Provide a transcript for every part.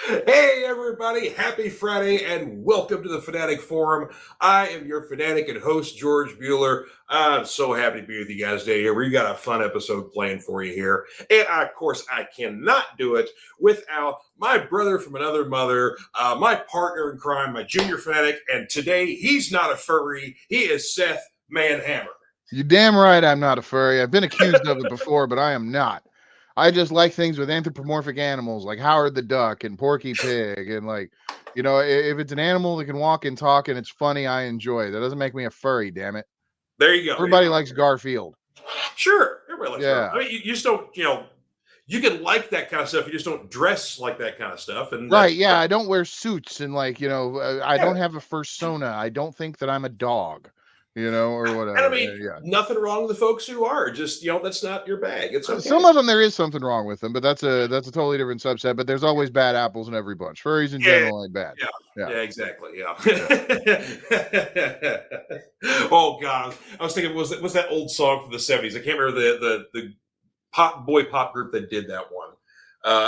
Hey everybody, happy Friday and welcome to the Fanatic Forum. I am your fanatic and host, George Bueller. I'm so happy to be with you guys today here. We got a fun episode planned for you here. And of course, I cannot do it without my brother from another mother, my partner in crime, my junior fanatic. And today, he's not a furry, he is Seth Manhammer. You damn right I'm not a furry. I've been accused of it before, but I am not. I just like things with anthropomorphic animals like Howard the Duck and Porky Pig. And if it's an animal that can walk and talk and it's funny, I enjoy it. That doesn't make me a furry, damn it. There you go. Everybody likes Garfield. Sure. Everybody likes Yeah. Garfield. I mean, you just don't, you can like that kind of stuff. You just don't dress like that kind of stuff. And right. Yeah. I don't wear suits and I don't have a fursona. I don't think that I'm a dog, or whatever. And I mean, nothing wrong with the folks who are. Just that's not your bag. It's okay. Some of them there is something wrong with them, but that's a totally different subset. But there's always bad apples in every bunch. Furries in general ain't bad. Yeah, exactly. Yeah. Oh God, I was thinking, was that old song from the '70s? I can't remember the pop group that did that one.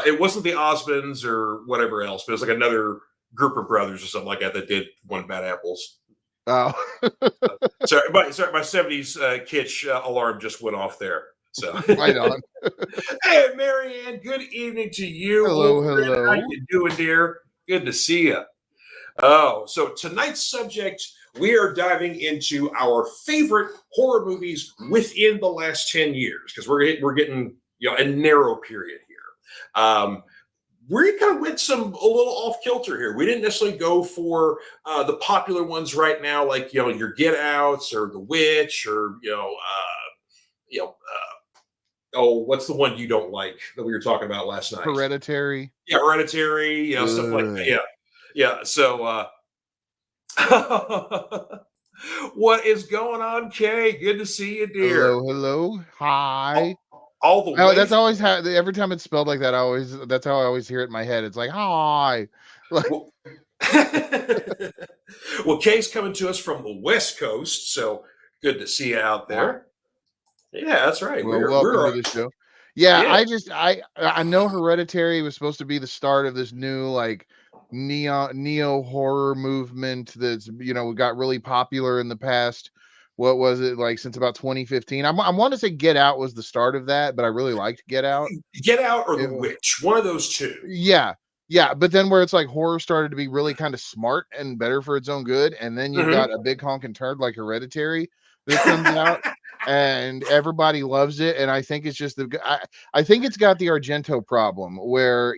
It wasn't the Osmonds or whatever else, but it was like another group of brothers or something like that did one Bad Apples. Oh, sorry, my '70s kitsch alarm just went off there. So right on. Hey, Marianne, good evening to you. Hello. How you doing, dear? Good to see you. Oh, so tonight's subject, we are diving into our favorite horror movies within the last 10 years because we're getting a narrow period here. We kind of went a little off kilter here. We didn't necessarily go for the popular ones right now, like your Get Outs or The Witch or what's the one you don't like that we were talking about last night? Hereditary. Yeah, Hereditary. Stuff like that. Yeah. So, what is going on, Kay? Good to see you, dear. Hello. Hi. All the way. That's always how. Every time it's spelled like that, that's how I always hear it in my head. It's like hi. Well, Kay's coming to us from the West Coast, so good to see you out there. Yeah, that's right. Well, welcome to the show. Yeah, I know Hereditary was supposed to be the start of this new neo horror movement that's got really popular in the past. What was it like since about 2015? I want to say Get Out was the start of that, but I really liked Get Out. Get Out or The Witch, one of those two. Yeah, but then where it's like horror started to be really kind of smart and better for its own good, and then you've got a big honking turd like Hereditary that comes out. And everybody loves it, and I think it's just I think it's got the Argento problem where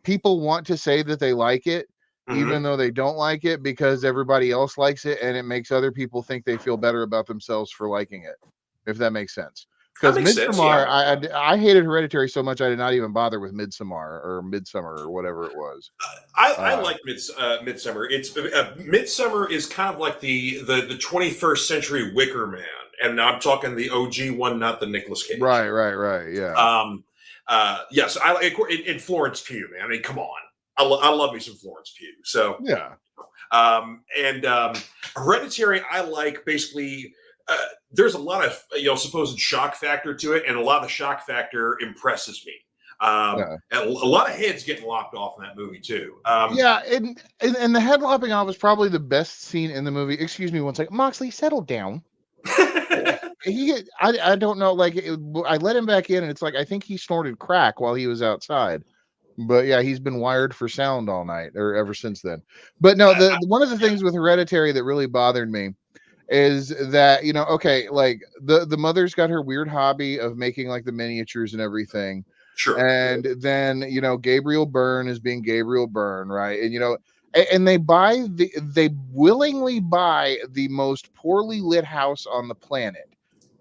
people want to say that they like it, even though they don't like it because everybody else likes it, and it makes other people think they feel better about themselves for liking it, if that makes sense. Because Midsommar, I hated Hereditary so much I did not even bother with Midsommar or whatever it was. I like Midsommar. It's Midsommar is kind of like the 21st century Wicker Man. And I'm talking the OG one, not the Nicolas Cage. Right. Yeah. Yes, I like in Florence Pugh, man. I mean, come on, I love me some Florence Pugh. So yeah. Hereditary, I like basically. There's a lot of supposed shock factor to it, and a lot of the shock factor impresses me. And a lot of heads getting lopped off in that movie too. And the head lopping off was probably the best scene in the movie. Excuse me one second, Moxley, settle down. I don't know. I let him back in, and it's like I think he snorted crack while he was outside. But yeah, he's been wired for sound all night or ever since then. But no, one of the things with Hereditary that really bothered me is that the mother's got her weird hobby of making like the miniatures and everything. Sure. And then Gabriel Byrne is being Gabriel Byrne, right? And they willingly buy the most poorly lit house on the planet.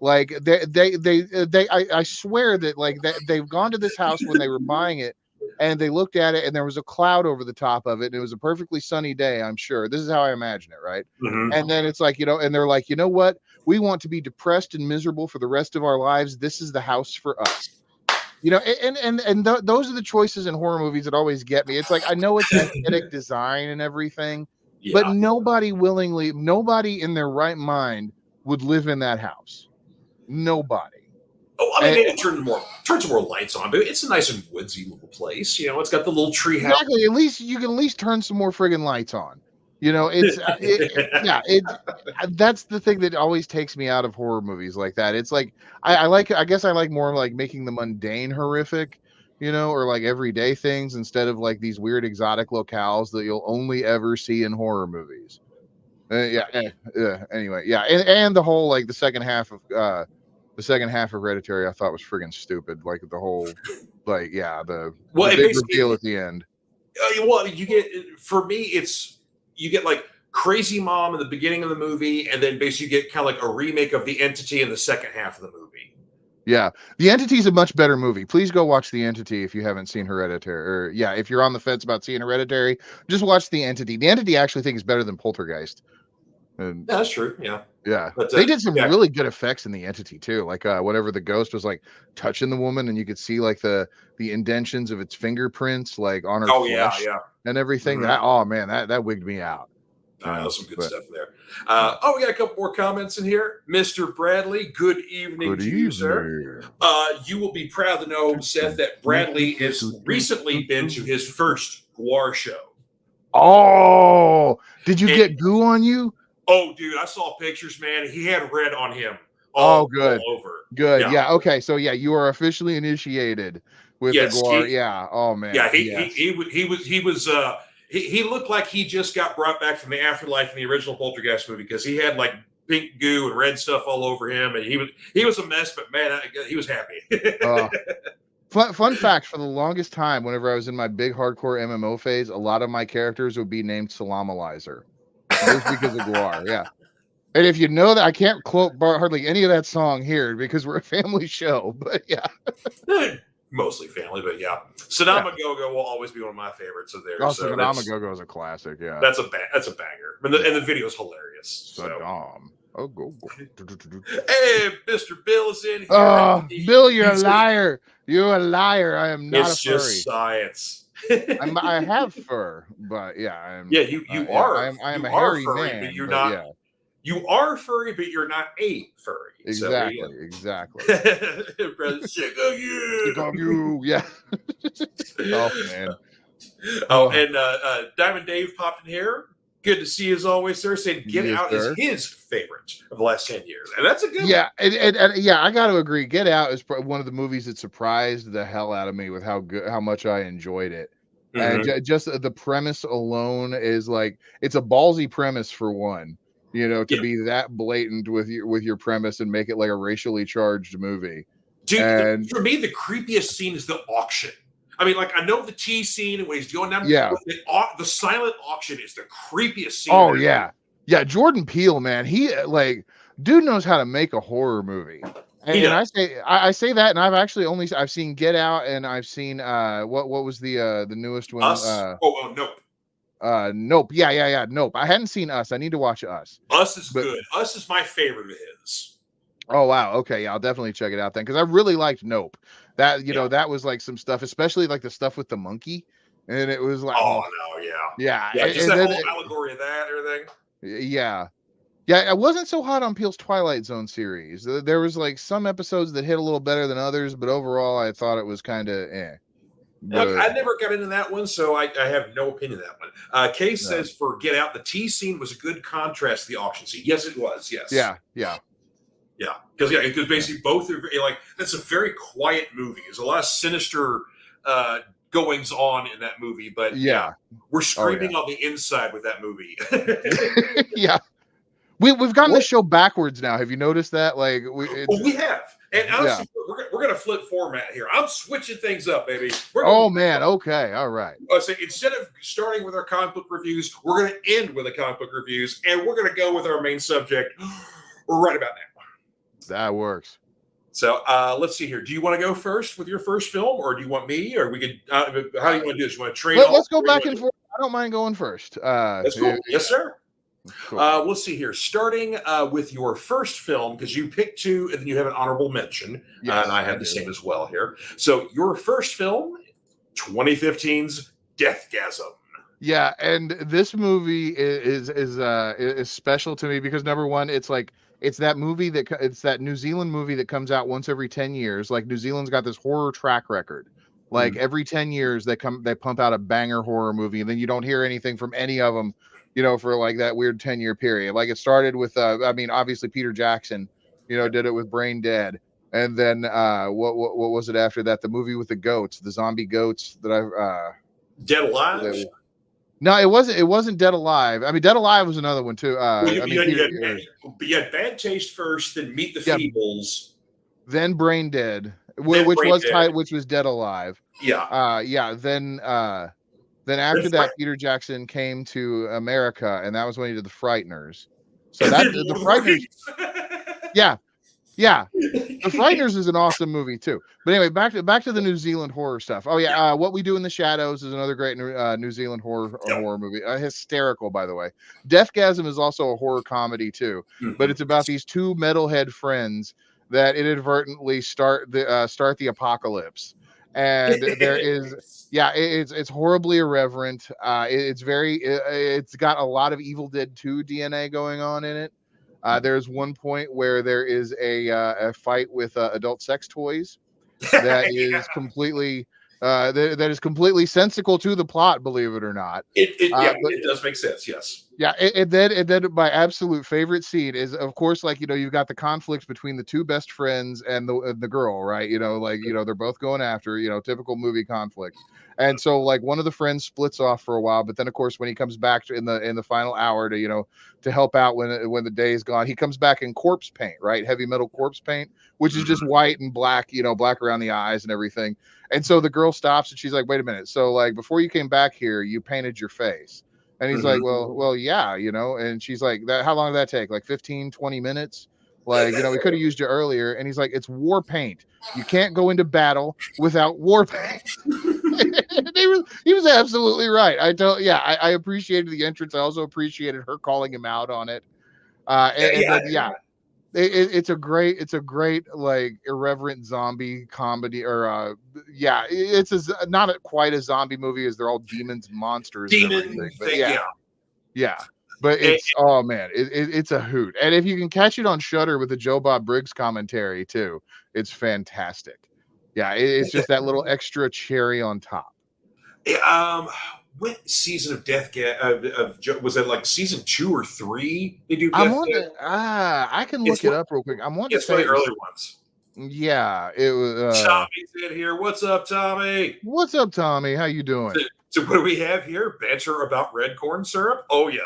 Like I swear that they've gone to this house when they were buying it, and they looked at it and there was a cloud over the top of it, and it was a perfectly sunny day, I'm sure. This is how I imagine it, right? And then it's like, and they're like, you know what? We want to be depressed and miserable for the rest of our lives. This is the house for us. Those are the choices in horror movies that always get me. It's like, I know it's aesthetic design and everything, but nobody in their right mind would live in that house. Nobody. Oh, I mean, it turn some more lights on, but it's a nice and woodsy little place. You know, it's got the little tree house. Exactly. At least you can at least turn some more friggin' lights on. You know, it's that's the thing that always takes me out of horror movies like that. It's like I guess I like more like making the mundane horrific, you know, or like everyday things instead of like these weird exotic locales that you'll only ever see in horror movies. Anyway, yeah, and the whole like the second half of Hereditary I thought was friggin' stupid. Like the whole the big reveal at the end. Well, you get for me, you get like Crazy Mom in the beginning of the movie, and then basically you get kind of like a remake of The Entity in the second half of the movie. Yeah, The Entity is a much better movie. Please go watch The Entity if you haven't seen Hereditary. Or if you're on the fence about seeing Hereditary, just watch The Entity. The Entity I actually think is better than Poltergeist. And yeah, that's true. Yeah, but, they did some really good effects in The Entity too. Like whenever the ghost was like touching the woman, and you could see like the indentions of its fingerprints like on her flesh and everything. Mm-hmm. That wigged me out. Some good stuff there. We got a couple more comments in here. Mr. Bradley, good evening to you, sir. You will be proud to know, Seth, that Bradley has recently been to his first Guar show. Oh, did you get goo on you? Oh, dude, I saw pictures, man. He had red on him. Good. All over. Good. Yeah. Okay. So you are officially initiated with the Guar. Oh man. Yeah. He looked like he just got brought back from the afterlife in the original Poltergeist movie because he had like pink goo and red stuff all over him, and he was a mess. But man, he was happy. Fun fact: for the longest time, whenever I was in my big hardcore MMO phase, a lot of my characters would be named Salamalizer. Just because of Guar, yeah. And if you know that, I can't quote hardly any of that song here because we're a family show, but yeah. Mostly family, but yeah. Sadama Go-Go will always be one of my favorites of theirs. Sadama Go-Go is a classic, yeah. That's a banger. And the video is hilarious. Saddam. Oh, go. Hey, Mr. Bill is in here. Oh, Bill, you're a liar. You're a liar. I am not a furry. It's just science. I have fur, but you are. I am a hairy furry, man, but you're not. Yeah. You are furry, but you're not a furry. Exactly. Sick of you. Yeah. Oh man. And Diamond Dave popped in here. Good to see you as always, sir. Saying Get Out is his favorite of the last 10 years. And that's a good one. And I got to agree. Get Out is one of the movies that surprised the hell out of me with how much I enjoyed it. Mm-hmm. And just the premise alone is like, it's a ballsy premise for one, to be that blatant with your premise and make it like a racially charged movie. Dude, for me, the creepiest scene is the auction. I mean, like, I know the tea scene and when he's going down. Yeah. The silent auction is the creepiest scene. Oh, yeah. Yeah. Jordan Peele, man, he dude knows how to make a horror movie. And I say that, and I've seen Get Out, and I've seen what was the newest one? Us? Nope. Nope. Yeah. Nope. I hadn't seen Us. I need to watch Us. Us is good. Us is my favorite of his. Oh wow. Okay. Yeah, I'll definitely check it out then because I really liked Nope. That that was like some stuff, especially like the stuff with the monkey, and it was like yeah. Just that whole allegory of that and everything. Yeah. I wasn't so hot on Peele's Twilight Zone series. There was like some episodes that hit a little better than others, but overall I thought it was kind of I never got into that one, so I have no opinion of that one. Case says for Get Out, the tea scene was a good contrast to the auction scene. Yes, it was. Yes. Yeah. Because basically both are like, that's a very quiet movie. There's a lot of sinister goings on in that movie, but we're screaming on the inside with that movie. Yeah. We've gotten this show backwards now. Have you noticed that? Like we have. And honestly, we're going to flip format here. I'm switching things up, baby. Man. Okay. All right. So instead of starting with our comic book reviews, we're going to end with the comic book reviews, and we're going to go with our main subject right about now. That works. So let's see here. Do you want to go first with your first film, or do you want me, or we could? How do you want to do this? You want to trade? Let's go back and forth. I don't mind going first. That's cool. Yes, sir. Cool. We'll see here. Starting with your first film, because you picked two, and then you have an honorable mention. Yes, and I have the same as well here. So your first film, 2015's Deathgasm. Yeah, and this movie is special to me because number one, it's it's that movie it's that New Zealand movie that comes out once every 10 years. Like New Zealand's got this horror track record. Like every 10 years they pump out a banger horror movie, and then you don't hear anything from any of them, for like that weird 10-year period. Like it started with I mean, obviously Peter Jackson, did it with Brain Dead. And then what was it after that? The movie with the goats, the zombie goats that Dead Alive? No, it wasn't. It wasn't Dead Alive. I mean, Dead Alive was another one too. Well, I mean, you had Bad Taste first, then Meet the Feebles, then Brain Dead, then which Brain was Dead. which was Dead Alive. Yeah. Yeah. Then after that, Peter Jackson came to America, and that was when he did the Frighteners. So that the Frighteners. Yeah. The Frighteners is an awesome movie too. But anyway, back to the New Zealand horror stuff. Oh yeah, What We Do in the Shadows is another great New Zealand horror movie. Hysterical, by the way. Deathgasm is also a horror comedy too, but it's about these two metalhead friends that inadvertently start the apocalypse, and there is it's horribly irreverent. It's got a lot of Evil Dead 2 DNA going on in it. There's one point where there is a fight with adult sex toys that is completely that is completely sensical to the plot, believe it or not. It does make sense, yes. Yeah, and then my absolute favorite scene is, of course, like you've got the conflict between the two best friends and the girl, right? They're both going after, typical movie conflict. And so like one of the friends splits off for a while, but then of course when he comes back in the final hour to help out when the day is gone, he comes back in corpse paint, right? Heavy metal corpse paint, which is just white and black, black around the eyes and everything. And so the girl stops and she's like, "Wait a minute. So like before you came back here, you painted your face." And he's like, well, yeah, and she's like, how long did that take? Like 15, 20 minutes? Like, we could have used you earlier. And he's like, it's war paint. You can't go into battle without war paint. He was absolutely right. I appreciated the entrance. I also appreciated her calling him out on it. It's a great like irreverent zombie comedy, or it's not quite a zombie movie as they're all demons, monsters, and everything. But but it's it's a hoot. And if you can catch it on Shudder with the Joe Bob Briggs commentary too, it's fantastic. Yeah, it's just that little extra cherry on top. What season of was it like season 2 or 3? They do. I can look it up real quick. I'm wanting to say the early ones. Yeah, it was. Tommy's in here. What's up, Tommy? What's up, Tommy? How you doing? So what do we have here? Banter about red corn syrup? Oh yeah.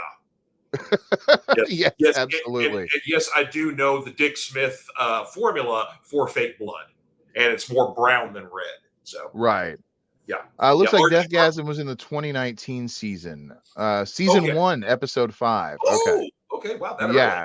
yes, absolutely. And yes, I do know the Dick Smith formula for fake blood, and it's more brown than red. So right. Yeah. Looks like Deathgasm was in the 2019 season. Season 1, episode 5. Okay. Okay. Wow.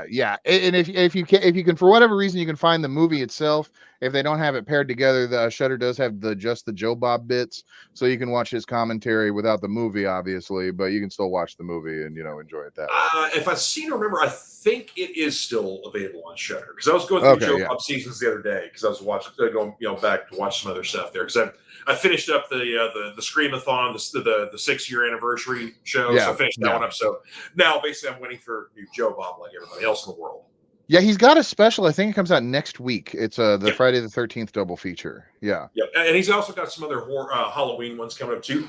Yeah. And if you can for whatever reason you can find the movie itself, if they don't have it paired together, the Shudder does have just the Joe Bob bits, so you can watch his commentary without the movie, obviously, but you can still watch the movie and enjoy it that way. If I seem to remember, I think it is still available on Shudder, because I was going through Joe Bob seasons the other day because I was watching, going back to watch some other stuff there, because I finished up the Screamathon, the 6-year anniversary show. So I finished that one up. So now basically I'm waiting for new Joe Bob like everybody else in the world. Yeah, he's got a special. I think it comes out next week. It's the Friday the 13th double feature. Yeah. Yep. And he's also got some other Halloween ones coming up too.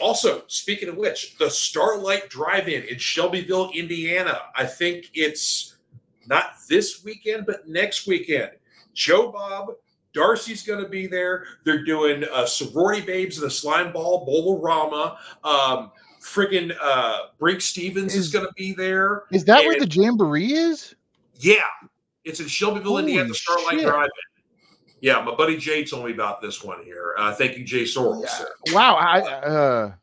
Also, speaking of which, the Starlight Drive-In in Shelbyville, Indiana. I think it's not this weekend, but next weekend. Joe Bob, Darcy's going to be there. They're doing Sorority Babes and the Slime Ball, Bolorama. Friggin' Brink Stevens is going to be there. Is that where the Jamboree is? Yeah, it's in Shelbyville, Indiana, the Starlight Drive-In. Yeah, my buddy Jay told me about this one here. Thank you, Jay Sorrells. Yeah. Wow.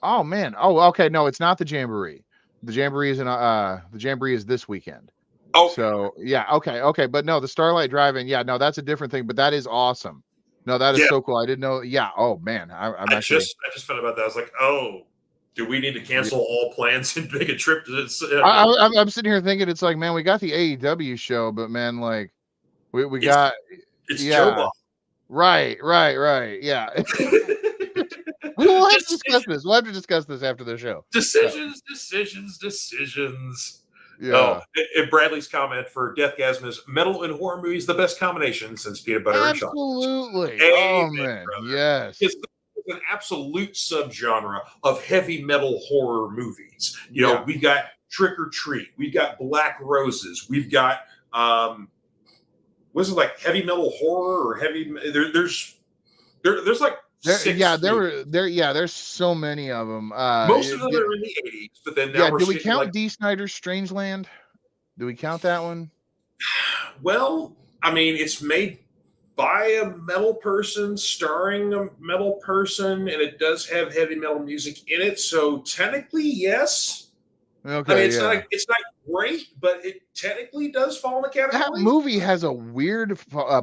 Oh man. Oh, okay. No, it's not the Jamboree. The Jamboree is this weekend. Oh, so yeah. Okay. But no, the Starlight Drive-In. Yeah, no, that's a different thing. But that is awesome. No, that is so cool. I didn't know. Yeah. Oh man. I just found out about that. I was like, oh. Do we need to cancel all plans and make a trip to this? I'm sitting here thinking, it's like, man, we got the AEW show, but man, like, we got Joe Bob. Right. Yeah. We'll have to discuss this. We'll have to discuss this after the show. Decisions. Oh, Yeah. Bradley's comment for Deathgasm is metal and horror movies the best combination since peanut butter and chocolate. Absolutely. Amen, Oh man. brother. Yes. It's an absolute subgenre of heavy metal horror movies. Yeah. We've got Trick or Treat, we've got Black Roses, we've got was it like heavy metal horror or heavy? There's like six. There's so many of them. Most of them are in the 80s, but then now Yeah, we're do we seeing like, count D. Snyder's Strangeland? Do we count that one? well, I mean, it's made by a metal person, starring a metal person, and it does have heavy metal music in it. So technically, yes. Okay, I mean, it's not great, but it technically does fall in the that category. movie has a weird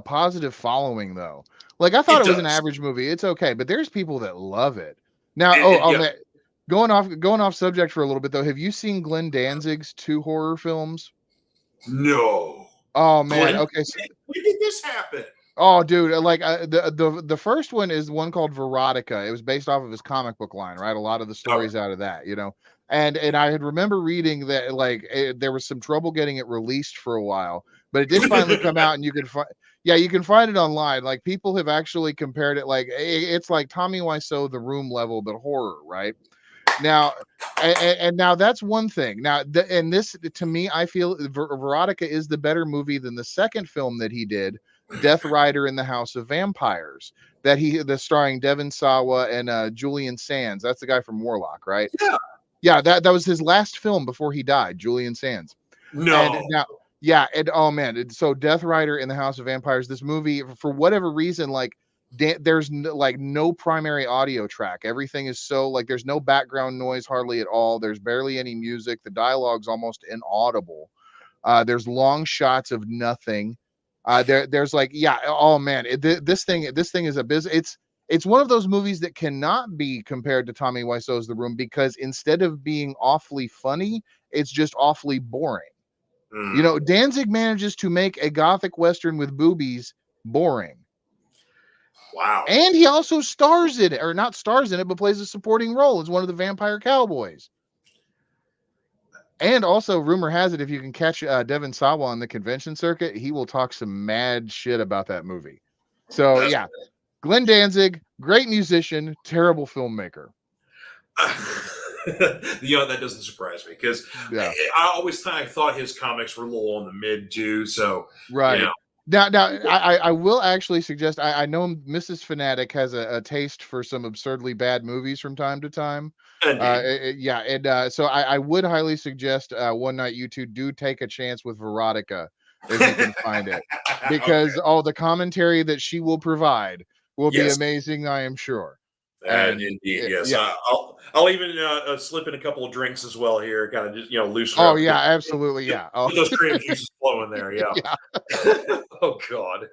positive following, though. Like, I thought it was an average movie. It's okay, but there's people that love it. Now, man, going off subject for a little bit though. Have you seen Glenn Danzig's 2 horror films? No. Oh man. Okay. So, when did this happen? oh, dude, like the first one is one called Verotica. It was based off of his comic book line, right? A lot of the stories out of that, And I had remember reading that like there was some trouble getting it released for a while, but it did finally come out, and you can find it online. Like people have actually compared it, like it's like Tommy Wiseau The Room level, but horror, right? Now, and now that's one thing. Now, and this to me, I feel Veronica is the better movie than the second film that he did, Death Rider in the House of Vampires, that's starring Devon Sawa and Julian Sands. That's the guy from Warlock, right? Yeah, that was his last film before he died, Julian Sands. No. And now, and oh man, so Death Rider in the House of Vampires, this movie, for whatever reason, like there's no primary audio track. Everything is so like there's no background noise hardly at all. There's barely any music. The dialogue's almost inaudible. There's long shots of nothing. There's like, oh man, this thing is a business. It's one of those movies that cannot be compared to Tommy Wiseau's The Room, because instead of being awfully funny, it's just awfully boring. Danzig manages to make a gothic western with boobies boring. Wow. And he also stars in it, or not stars in it, but plays a supporting role as one of the vampire cowboys. And also, rumor has it, if you can catch Devon Sawa on the convention circuit, he will talk some mad shit about that movie. So, yeah, Glenn Danzig, great musician, terrible filmmaker. That doesn't surprise me, because I always thought his comics were a little on the mid too. So, right. Now, I will actually suggest, I know Mrs. Fanatic has a taste for some absurdly bad movies from time to time. So I would highly suggest one night you two do take a chance with Verotica if you can find it, because the commentary that she will provide will be amazing, I am sure. And indeed, yes. Yeah. I'll even slip in a couple of drinks as well here, kind of just loosen up. Oh yeah, absolutely, yeah. Get those cream juices flowing there, yeah. Oh God.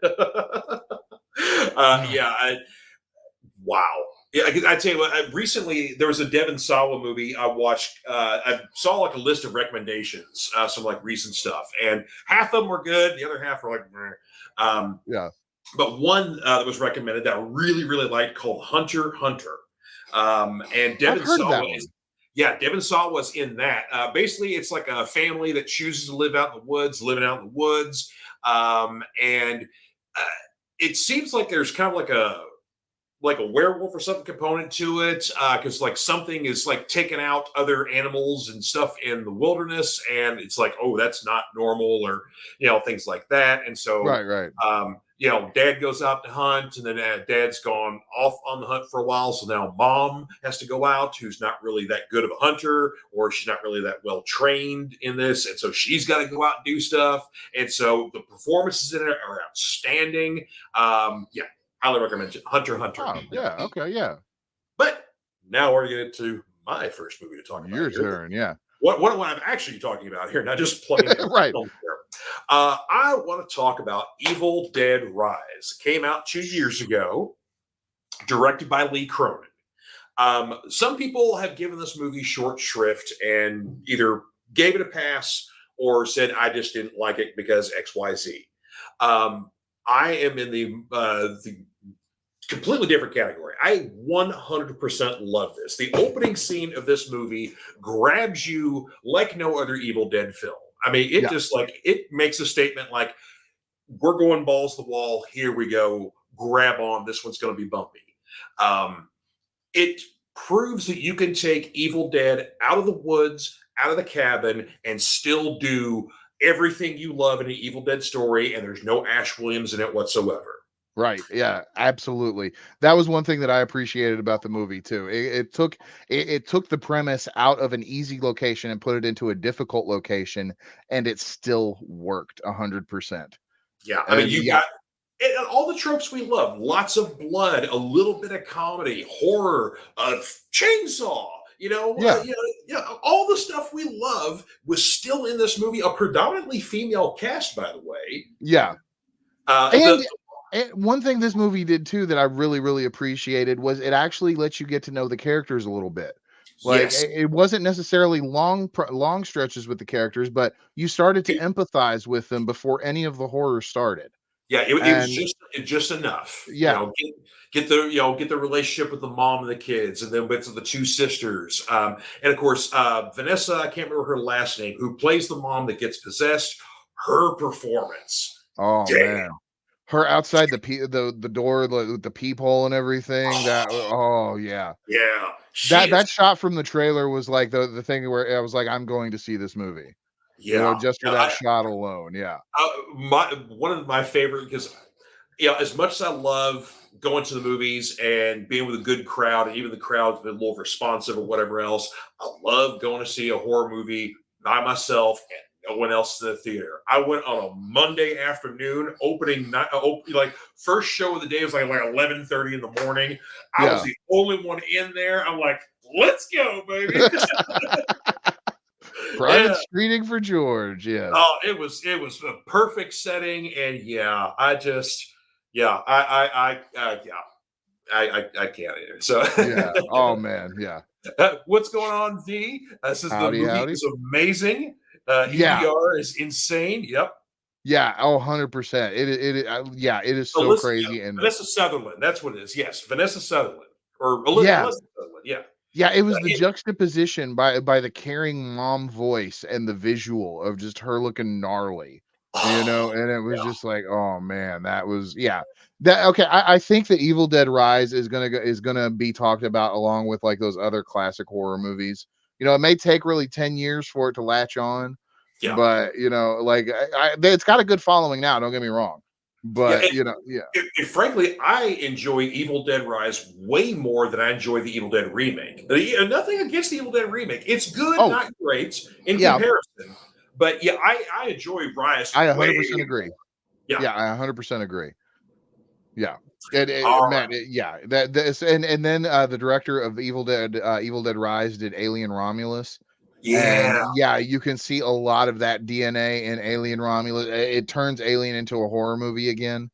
Wow. Yeah, I tell you what. Recently, there was a Devon Sawa movie I watched. I saw like a list of recommendations, some like recent stuff, and half of them were good. The other half were like, But one that was recommended that I really, really liked, called Hunter Hunter. And Devon Sawa was in that. Basically, it's like a family that chooses to live out in the woods, living out in the woods. And it seems like there's kind of like a werewolf or something component to it, because like something is like taking out other animals and stuff in the wilderness, and it's like, oh, that's not normal, or things like that. And so dad goes out to hunt, and then dad's gone off on the hunt for a while, so now mom has to go out, who's not really that good of a hunter, or she's not really that well trained in this, and so she's got to go out and do stuff. And so the performances in it are outstanding. Highly recommend it. Hunter Hunter. Oh, yeah. Okay. Yeah. But now we're getting to my first movie to talk about. Your turn. Yeah. What am I actually talking about here? Not just plugging it right. I want to talk about Evil Dead Rise. It came out 2 years ago, directed by Lee Cronin. Some people have given this movie short shrift and either gave it a pass or said, I just didn't like it because XYZ. I am in the completely different category. I 100% love this. The opening scene of this movie grabs you like no other Evil Dead film. I mean, it just like it makes a statement like we're going balls to the wall. Here we go. Grab on. This one's going to be bumpy. It proves that you can take Evil Dead out of the woods, out of the cabin, and still do everything you love in an Evil Dead story, and there's no Ash Williams in it whatsoever. Right. Yeah, absolutely. That was one thing that I appreciated about the movie too. It took the premise out of an easy location and put it into a difficult location, and it still worked 100%. Yeah, I mean, you got all the tropes we love: lots of blood, a little bit of comedy, horror, chainsaw. All the stuff we love was still in this movie. A predominantly female cast, by the way. Yeah. And one thing this movie did too that I really, really appreciated was it actually lets you get to know the characters a little bit. Like it wasn't necessarily long stretches with the characters, but you started to empathize with them before any of the horror started. Yeah, it was just enough. Yeah, get the relationship with the mom and the kids, and then with the two sisters, and of course Vanessa. I can't remember her last name. Who plays the mom that gets possessed? Her performance. Oh man, her outside the door, the peephole and everything. Yeah. That shot from the trailer was like the thing where I was like, I'm going to see this movie. Yeah, just for that shot alone. Yeah. One of my favorite, because as much as I love going to the movies and being with a good crowd, and even the crowd's been a little responsive or whatever else, I love going to see a horror movie by myself and no one else in the theater. I went on a Monday afternoon, opening night, like first show of the day was like 11:30 in the morning. I was the only one in there. I'm like, let's go, baby. Private screening for George. Yeah. Oh, it was a perfect setting, and I can't either. So yeah. Oh man. Yeah. What's going on, V? Says the movie is amazing. EDR is insane. Yep. Yeah. Oh, 100%. It is so crazy. And Vanessa Sutherland. That's what it is. Yes, Vanessa Sutherland or Elizabeth Sutherland. Yeah. Yeah, it was the juxtaposition by the caring mom voice and the visual of just her looking gnarly, and it was just like, oh man, that was okay. I think that Evil Dead Rise is gonna be talked about along with like those other classic horror movies. It may take really 10 years for it to latch on, but it's got a good following now. Don't get me wrong. But frankly, I enjoy Evil Dead Rise way more than I enjoy the Evil Dead remake. Nothing against the Evil Dead remake; it's good, not great in comparison. But I enjoy Rise. I 100% agree. Yeah, I 100% agree. Yeah, then the director of Evil Dead Rise did Alien Romulus. And you can see a lot of that DNA in Alien Romulus. It turns Alien into a horror movie again.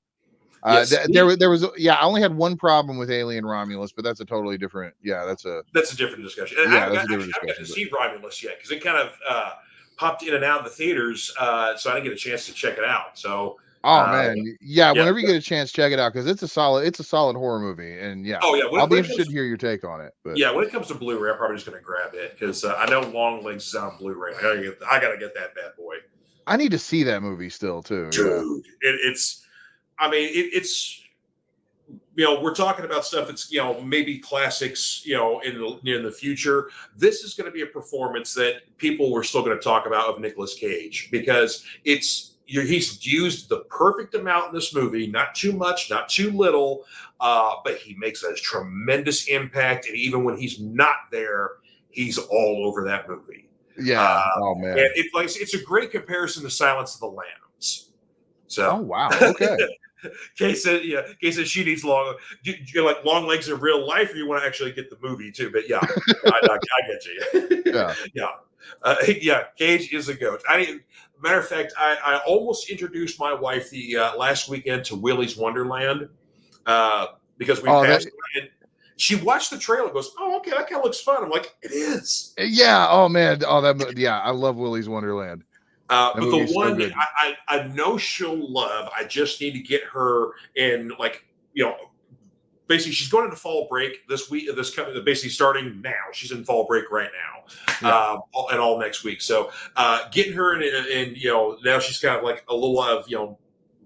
There was I only had one problem with Alien Romulus, but that's a totally different. That's a different discussion. And I haven't got to see Romulus yet because it kind of popped in and out of the theaters, so I didn't get a chance to check it out. So. Man, whenever you get a chance, check it out because it's a solid horror movie, and I'll be interested to hear your take on it. But when it comes to Blu-ray, I'm probably just going to grab it because I know Long Legs is on Blu-ray. I gotta get that bad boy. I need to see that movie still too, dude. It's we're talking about stuff that's maybe classics in the future. This is going to be a performance that people are still going to talk about of Nicolas Cage because he's used the perfect amount in this movie, not too much, not too little, but he makes a tremendous impact. And even when he's not there, he's all over that movie. Yeah. Oh man. And it's a great comparison to Silence of the Lambs. So. Oh wow. Okay. Kay says she needs long legs in real life, or you want to actually get the movie too. But I get you. Cage is a goat. Matter of fact, I almost introduced my wife the last weekend to Willy's Wonderland because we passed. And she watched the trailer and goes, "Oh, okay, that kind of looks fun." I'm like, "It is." Yeah. Oh man. Oh, I love Willy's Wonderland. But the one so I know she'll love. I just need to get her in basically she's going into fall break this week. This coming basically starting now. She's in fall break right now, and all next week. So getting her in, now she's kind of like a little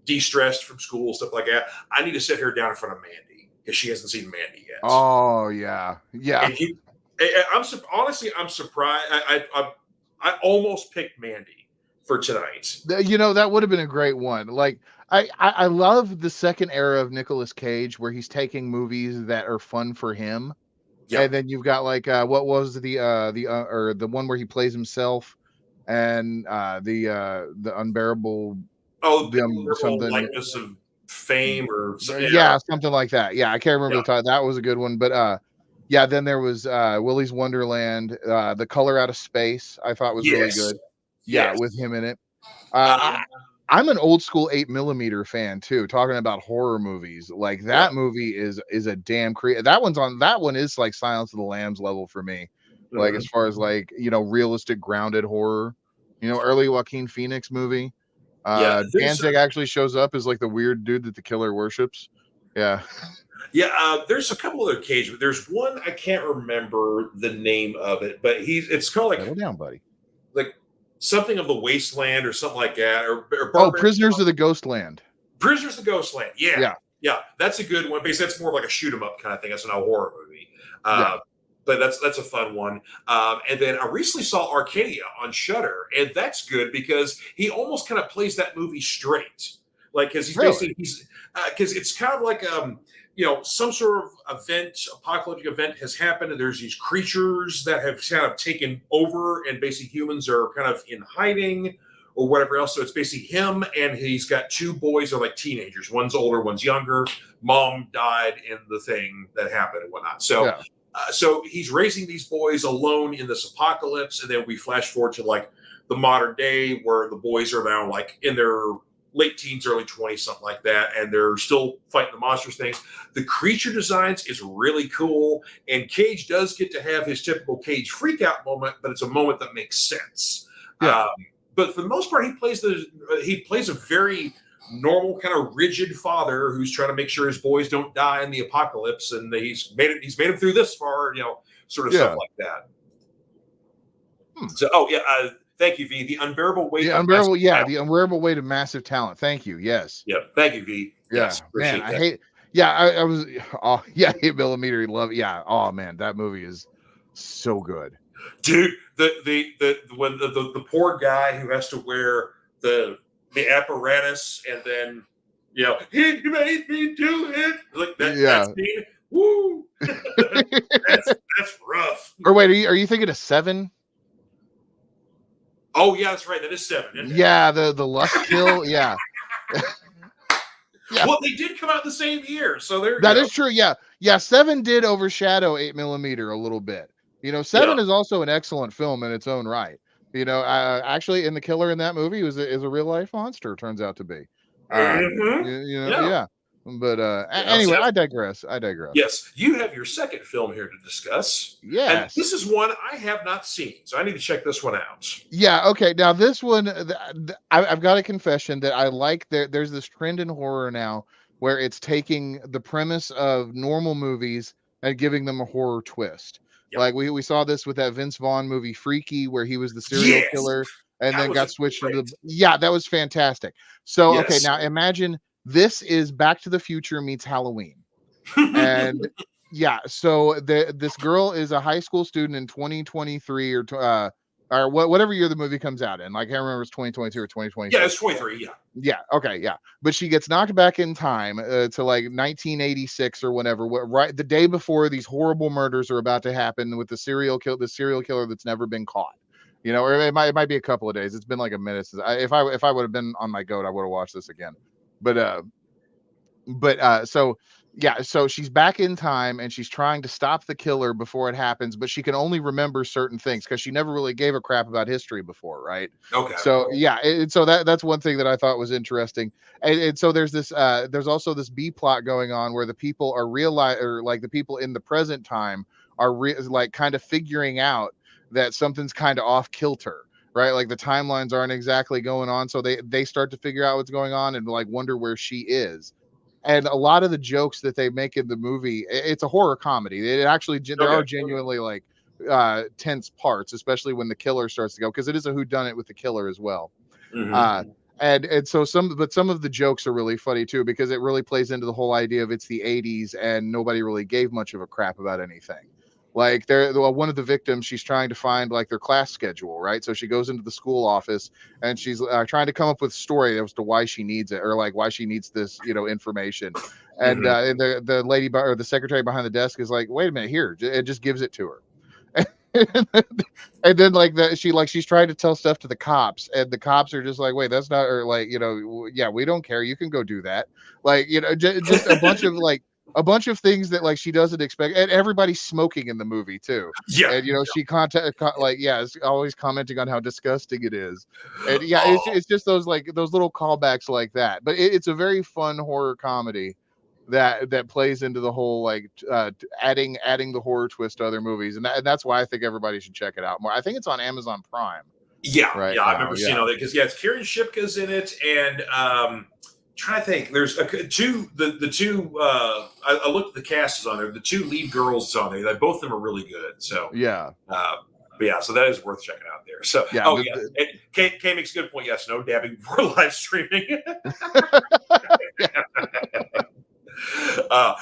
de-stressed from school, stuff like that. I need to sit her down in front of Mandy because she hasn't seen Mandy yet. Oh yeah. And I'm surprised. I almost picked Mandy for tonight. That would have been a great one. Like I love the second era of Nicolas Cage where he's taking movies that are fun for him. Yeah. And then you've got like what was the one where he plays himself and the unbearable something likeness of fame or something. Yeah, something like that. Yeah, I can't remember the title. That was a good one. But yeah, then there was Willy's Wonderland, The Color Out of Space, I thought was really good. Yeah, with him in it. I'm an old school 8mm fan too. Talking about horror movies, like that movie is a damn that one is like Silence of the Lambs level for me. Like as far as like realistic grounded horror, early Joaquin Phoenix movie. Danzig actually shows up as like the weird dude that the killer worships. Yeah. There's a couple other Cage, but there's one I can't remember the name of it, but it's kind of like settle down, buddy. Like something of the Wasteland or something like that, or Prisoners of the Ghostland. Prisoners of the Ghostland. Yeah, that's a good one because that's more of like a shoot 'em up kind of thing. That's not a horror movie. But that's a fun one. And then I recently saw Arcadia on Shudder, and that's good because he almost kind of plays that movie straight, like because because it's kind of like some sort of apocalyptic event has happened, and there's these creatures that have kind of taken over, and basically humans are kind of in hiding or whatever else. So it's basically him, and he's got two boys that are like teenagers. One's older, one's younger. Mom died in the thing that happened and whatnot. So. So he's raising these boys alone in this apocalypse, and then we flash forward to like the modern day where the boys are now like in their late teens, early 20s, something like that, and they're still fighting the monsters things. The creature designs is really cool, and Cage does get to have his typical Cage freakout moment, but it's a moment that makes sense. But for the most part, he plays a very normal kind of rigid father who's trying to make sure his boys don't die in the apocalypse, and he's made him through this far, sort of stuff like that. So thank you, V. The unbearable weight the unbearable weight of massive talent. Thank you. Yes. Thank you, V. Yes, man, I hate I was 8mm love. Oh man, that movie is so good, dude. When the poor guy who has to wear the apparatus, and then he made me do it like that. That's me. Woo! that's rough. Or wait, are you thinking of 7? Oh yeah, that's right. That is 7. The lust kill. Yeah. Well, they did come out the same year, so that is true. Yeah. 7 did overshadow 8mm a little bit. 7 is also an excellent film in its own right. Actually, in the killer in that movie is a real life monster. Turns out to be. But anyway, I digress. Yes, you have your second film here to discuss. Yes, and this is one I have not seen, so I need to check this one out. Yeah. Okay. Now this one, I've got a confession that I like. There's this trend in horror now where it's taking the premise of normal movies and giving them a horror twist. Yep. Like we saw this with that Vince Vaughn movie Freaky, where he was the serial killer and then got switched to that was fantastic. So okay, now imagine this is Back to the Future meets Halloween. And so this girl is a high school student in 2023 or whatever year the movie comes out in. Like I can't remember if it's 2022 or 2023. Yeah, it's 23. Yeah. Okay. Yeah. But she gets knocked back in time to like 1986 or whatever. Right, the day before these horrible murders are about to happen with the serial killer that's never been caught. Or it might be a couple of days. It's been like a minute since if I would have been on my goat, I would have watched this again. So she's back in time and she's trying to stop the killer before it happens, but she can only remember certain things because she never really gave a crap about history before, right? Okay. So so that's one thing that I thought was interesting. And so there's also this B plot going on where the people are the people in the present time are kind of figuring out that something's kind of off kilter. Right, like the timelines aren't exactly going on, so they start to figure out what's going on and like wonder where she is. And a lot of the jokes that they make in the movie, it's a horror comedy. It actually, there are genuinely like tense parts, especially when the killer starts to go, because it is a whodunit with the killer as well. And so some of the jokes are really funny too, because it really plays into the whole idea of it's the 80s and nobody really gave much of a crap about anything. Like one of the victims, she's trying to find like their class schedule, right? So she goes into the school office and she's trying to come up with a story as to why she needs it, or like why she needs this, information. And the lady or the secretary behind the desk is like, wait a minute, here, it just gives it to her. And then like she's trying to tell stuff to the cops, and the cops are just like, wait, that's not, or like, yeah, we don't care, you can go do that. Like, just a bunch of things that like she doesn't expect, and everybody's smoking in the movie too. Yeah. And she is always commenting on how disgusting it is. And yeah, it's just those little callbacks like that. But it's a very fun horror comedy that plays into the whole like adding the horror twist to other movies, and that's why I think everybody should check it out more. I think it's on Amazon Prime. Yeah, right I remember seeing all that, because it's Kieran Shipka's in it, and trying to think, there's the two. I looked at the cast is on there. The two lead girls on there. Both of them are really good. So yeah. But yeah, so that is worth checking out there. So and Kay makes a good point. Yes, no dabbing before live streaming. Oh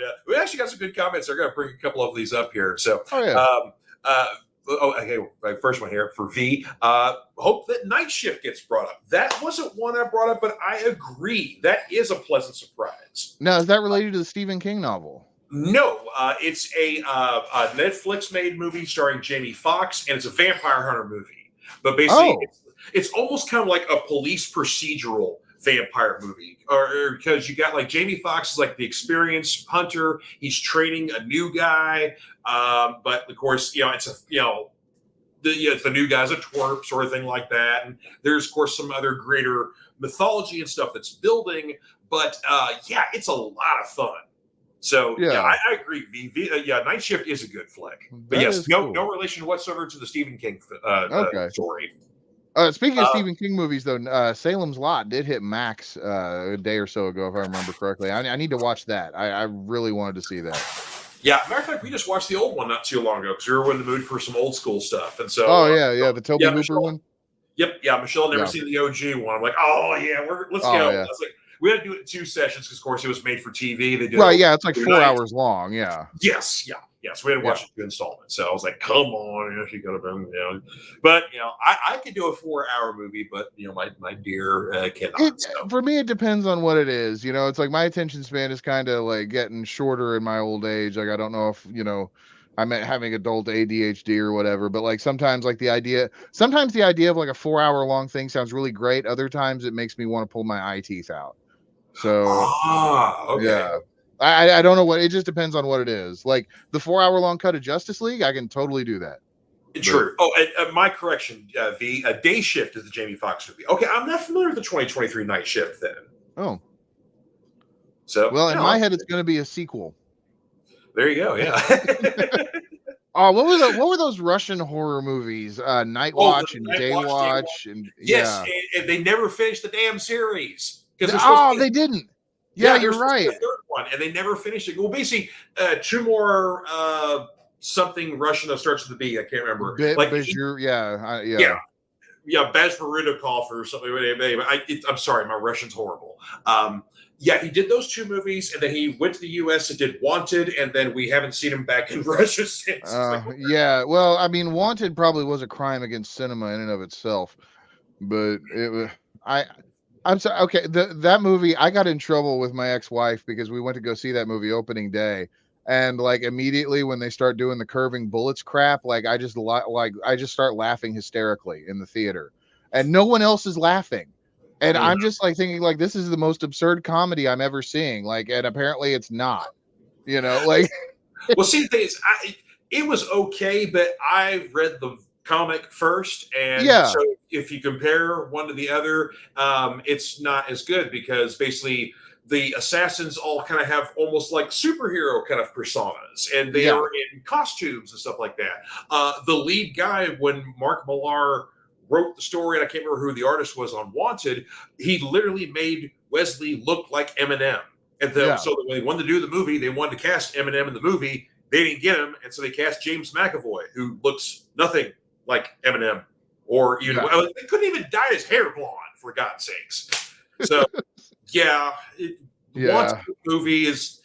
yeah, we actually got some good comments. I'm going to bring a couple of these up here. So, okay, my first one here for V. Hope that Night Shift gets brought up. That wasn't one I brought up, but I agree. That is a pleasant surprise. Now, is that related to the Stephen King novel? No, it's a Netflix-made movie starring Jamie Foxx, and it's a vampire hunter movie. But basically, it's almost kind of like a police procedural vampire movie, or because you got like Jamie Foxx is like the experienced hunter. He's training a new guy, but of course, it's the new guy's a twerp sort of thing like that. And there's of course some other greater mythology and stuff that's building. But it's a lot of fun. So I agree. Night Shift is a good flick. But yes, no relation whatsoever to the Stephen King story. Speaking of Stephen King movies, though, Salem's Lot did hit Max a day or so ago, if I remember correctly. I need to watch that. I really wanted to see that. Yeah, matter of fact, we just watched the old one not too long ago because we were in the mood for some old school stuff. And so, the Toby Hooper one. Yep, Michelle never seen the OG one. I'm like, let's go. I was like, we had to do it in 2 sessions because, of course, it was made for TV. They did it's like 4 hours long. Yeah. Yes. We had to watch it in 2 installments. So I was like, come on, she could have been, But I could do a 4-hour movie, but my dear cannot. For me, it depends on what it is. It's like my attention span is kind of like getting shorter in my old age. Like I don't know if I'm having adult ADHD or whatever, but like sometimes the idea of like a 4-hour long thing sounds really great. Other times it makes me want to pull my eye teeth out. So okay. Yeah. I don't know what, it just depends on what it is. Like the 4-hour long cut of Justice League, I can totally do that. True. My correction, V. Day Shift is the Jamie Foxx movie. Okay, I'm not familiar with the 2023 Night Shift then. Oh. So well, in my head, it's going to be a sequel. There you go. Yeah. What were those Russian horror movies? Night Watch and Day Watch and yes, and they never finished the damn series. They didn't. Yeah, you're right. The third one, and they never finished it. Well, basically, 2 more something Russian that starts with a B. I can't remember. Bazmarudikov or something. I'm sorry, my Russian's horrible. He did those 2 movies, and then he went to the U.S. and did Wanted, and then we haven't seen him back in Russia since. Well, I mean, Wanted probably was a crime against cinema in and of itself, but it was I'm sorry. Okay, that movie, I got in trouble with my ex-wife because we went to go see that movie opening day, and like immediately when they start doing the curving bullets crap, like I just start laughing hysterically in the theater, and no one else is laughing, and I'm just like thinking like this is the most absurd comedy I'm ever seeing, like, and apparently it's not, like. Well, see, the thing is, it was okay, but I read the comic first, and so if you compare one to the other, it's not as good because basically the assassins all kind of have almost like superhero kind of personas, and they are in costumes and stuff like that. The lead guy, when Mark Millar wrote the story, and I can't remember who the artist was on Wanted, he literally made Wesley looked like Eminem. And so when they wanted to do the movie, they wanted to cast Eminem in the movie. They didn't get him, and so they cast James McAvoy, who looks nothing like Eminem. Or even they couldn't even dye his hair blonde, for God's sakes. So once the movie is,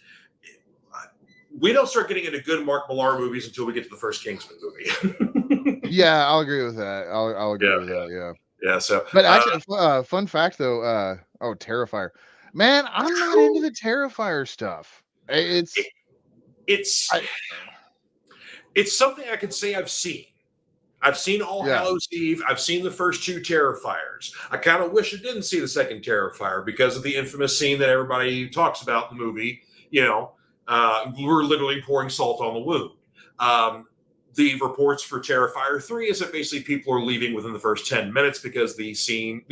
we don't start getting into good Mark Millar movies until we get to the first Kingsman movie. Yeah, I'll agree with that. I'll agree with that. Yeah. So, but actually, fun fact though, Terrifier, man, I'm not into the Terrifier stuff. It's something I can say I've seen. I've seen All Hallows Eve. I've seen the first two Terrifiers. I kind of wish I didn't see the second Terrifier because of the infamous scene that everybody talks about in the movie. We're literally pouring salt on the wound. The reports for Terrifier 3 is that basically people are leaving within the first 10 minutes because the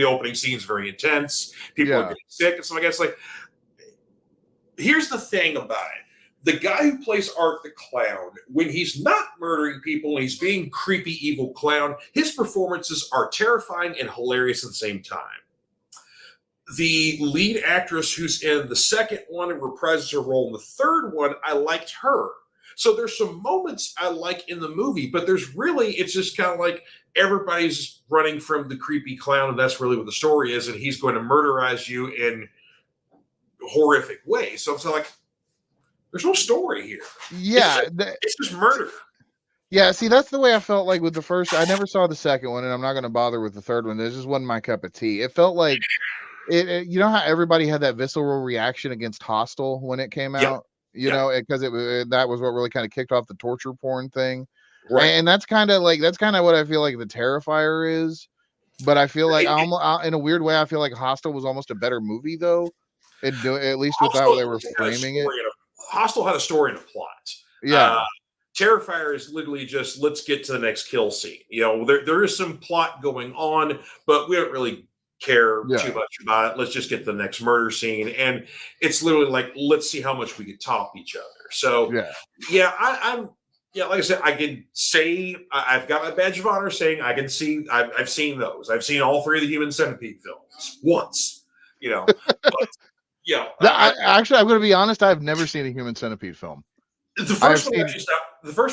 opening scene is very intense. People are getting sick. And so I guess, here's the thing about it. The guy who plays Art the Clown, when he's not murdering people and he's being creepy, evil clown, his performances are terrifying and hilarious at the same time. The lead actress who's in the second one and reprises her role in the third one, I liked her. So there's some moments I like in the movie, but it's just kind of like everybody's running from the creepy clown, and that's really what the story is, and he's going to murderize you in horrific ways. So it's like, there's no story here. Yeah. It's just murder. Yeah, see, that's the way I felt like with the first. I never saw the second one, and I'm not going to bother with the third one. This just wasn't my cup of tea. It felt like, you know how everybody had that visceral reaction against Hostel when it came out? Because that was what really kind of kicked off the torture porn thing. Right. And that's kind of what I feel like the Terrifier is. But I feel like, in a weird way, I feel like Hostel was almost a better movie, though. At least with how they were framing it. Hostel had a story and a plot. Yeah. Terrifier is literally just, let's get to the next kill scene. There is some plot going on, but we don't really care too much about it. Let's just get the next murder scene. And it's literally like, let's see how much we can top each other. So, I'm like I said, I can say I've got my badge of honor saying I can see, I've seen those. I've seen all three of the Human Centipede films once, but actually, I'm going to be honest. I've never seen a Human Centipede film. The first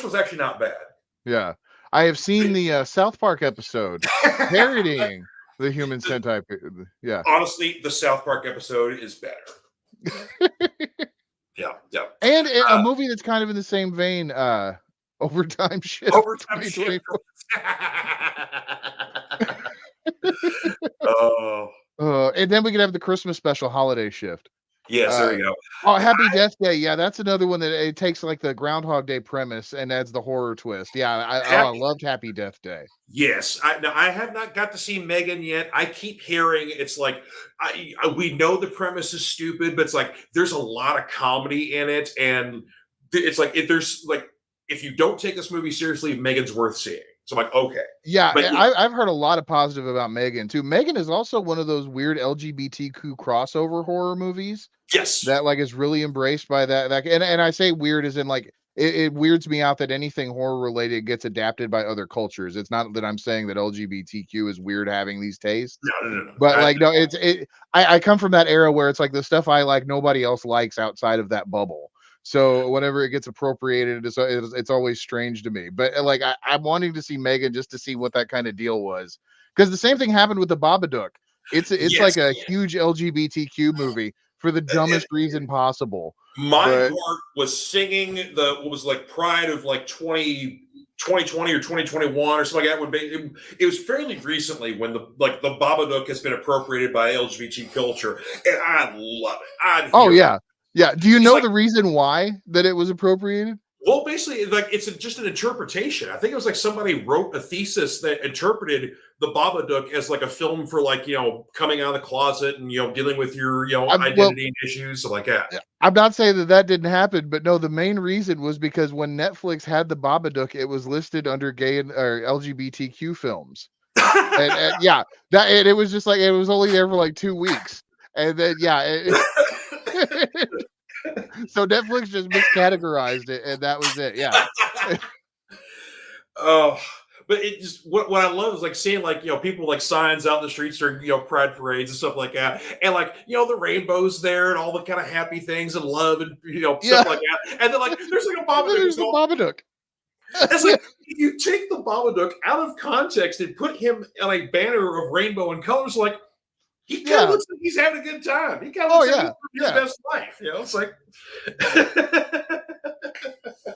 one's actually not bad. Yeah, I have seen the South Park episode parodying the Human Centipede. Yeah, honestly, the South Park episode is better. Yeah. And a movie that's kind of in the same vein, Overtime Shift. Overtime Shift. And then we could have the Christmas special, Holiday Shift. Yes, there you go. Oh, Happy Death Day. Yeah, that's another one that it takes like the Groundhog Day premise and adds the horror twist. Yeah, I loved Happy Death Day. Yes, I have not got to see Megan yet. I keep hearing it's like we know the premise is stupid, but it's like there's a lot of comedy in it, and it's like if you don't take this movie seriously, Megan's worth seeing. So I'm like, okay. Yeah, I've heard a lot of positive about Megan too. Megan is also one of those weird LGBTQ crossover horror movies. Yes. That is really embraced by that. And I say weird as in it weirds me out that anything horror related gets adapted by other cultures. It's not that I'm saying that LGBTQ is weird having these tastes. No. But I come from that era where it's like the stuff I like nobody else likes outside of that bubble. So whenever it gets appropriated, it's always strange to me. But I'm wanting to see Megan just to see what that kind of deal was, because the same thing happened with the Babadook. It's a huge LGBTQ movie for the dumbest reason possible. My heart was singing what was Pride of 2020 or 2021 or something like that. It was fairly recently when the Babadook has been appropriated by LGBT culture, and I love it. Yeah. Do you know the reason why that it was appropriated? Well, basically, it's just an interpretation. I think it was somebody wrote a thesis that interpreted the Babadook as a film for coming out of the closet and dealing with your identity issues, stuff like that. I'm not saying that didn't happen, but no, the main reason was because when Netflix had the Babadook, it was listed under gay or LGBTQ films, and it was just it was only there for 2 weeks, and then so Netflix just miscategorized it, and that was it. Yeah. but it just what I love is like seeing like people like signs out in the streets or pride parades and stuff like that, and like the rainbows there and all the kind of happy things and love and Yeah. stuff like that, and then like there's like a And then Babadook. there's the Babadook. It's like if you take the Babadook out of context and put him on a banner of rainbow and colors, like he kind of looks like he's having a good time. He kind of looks like he's living his best life. It's like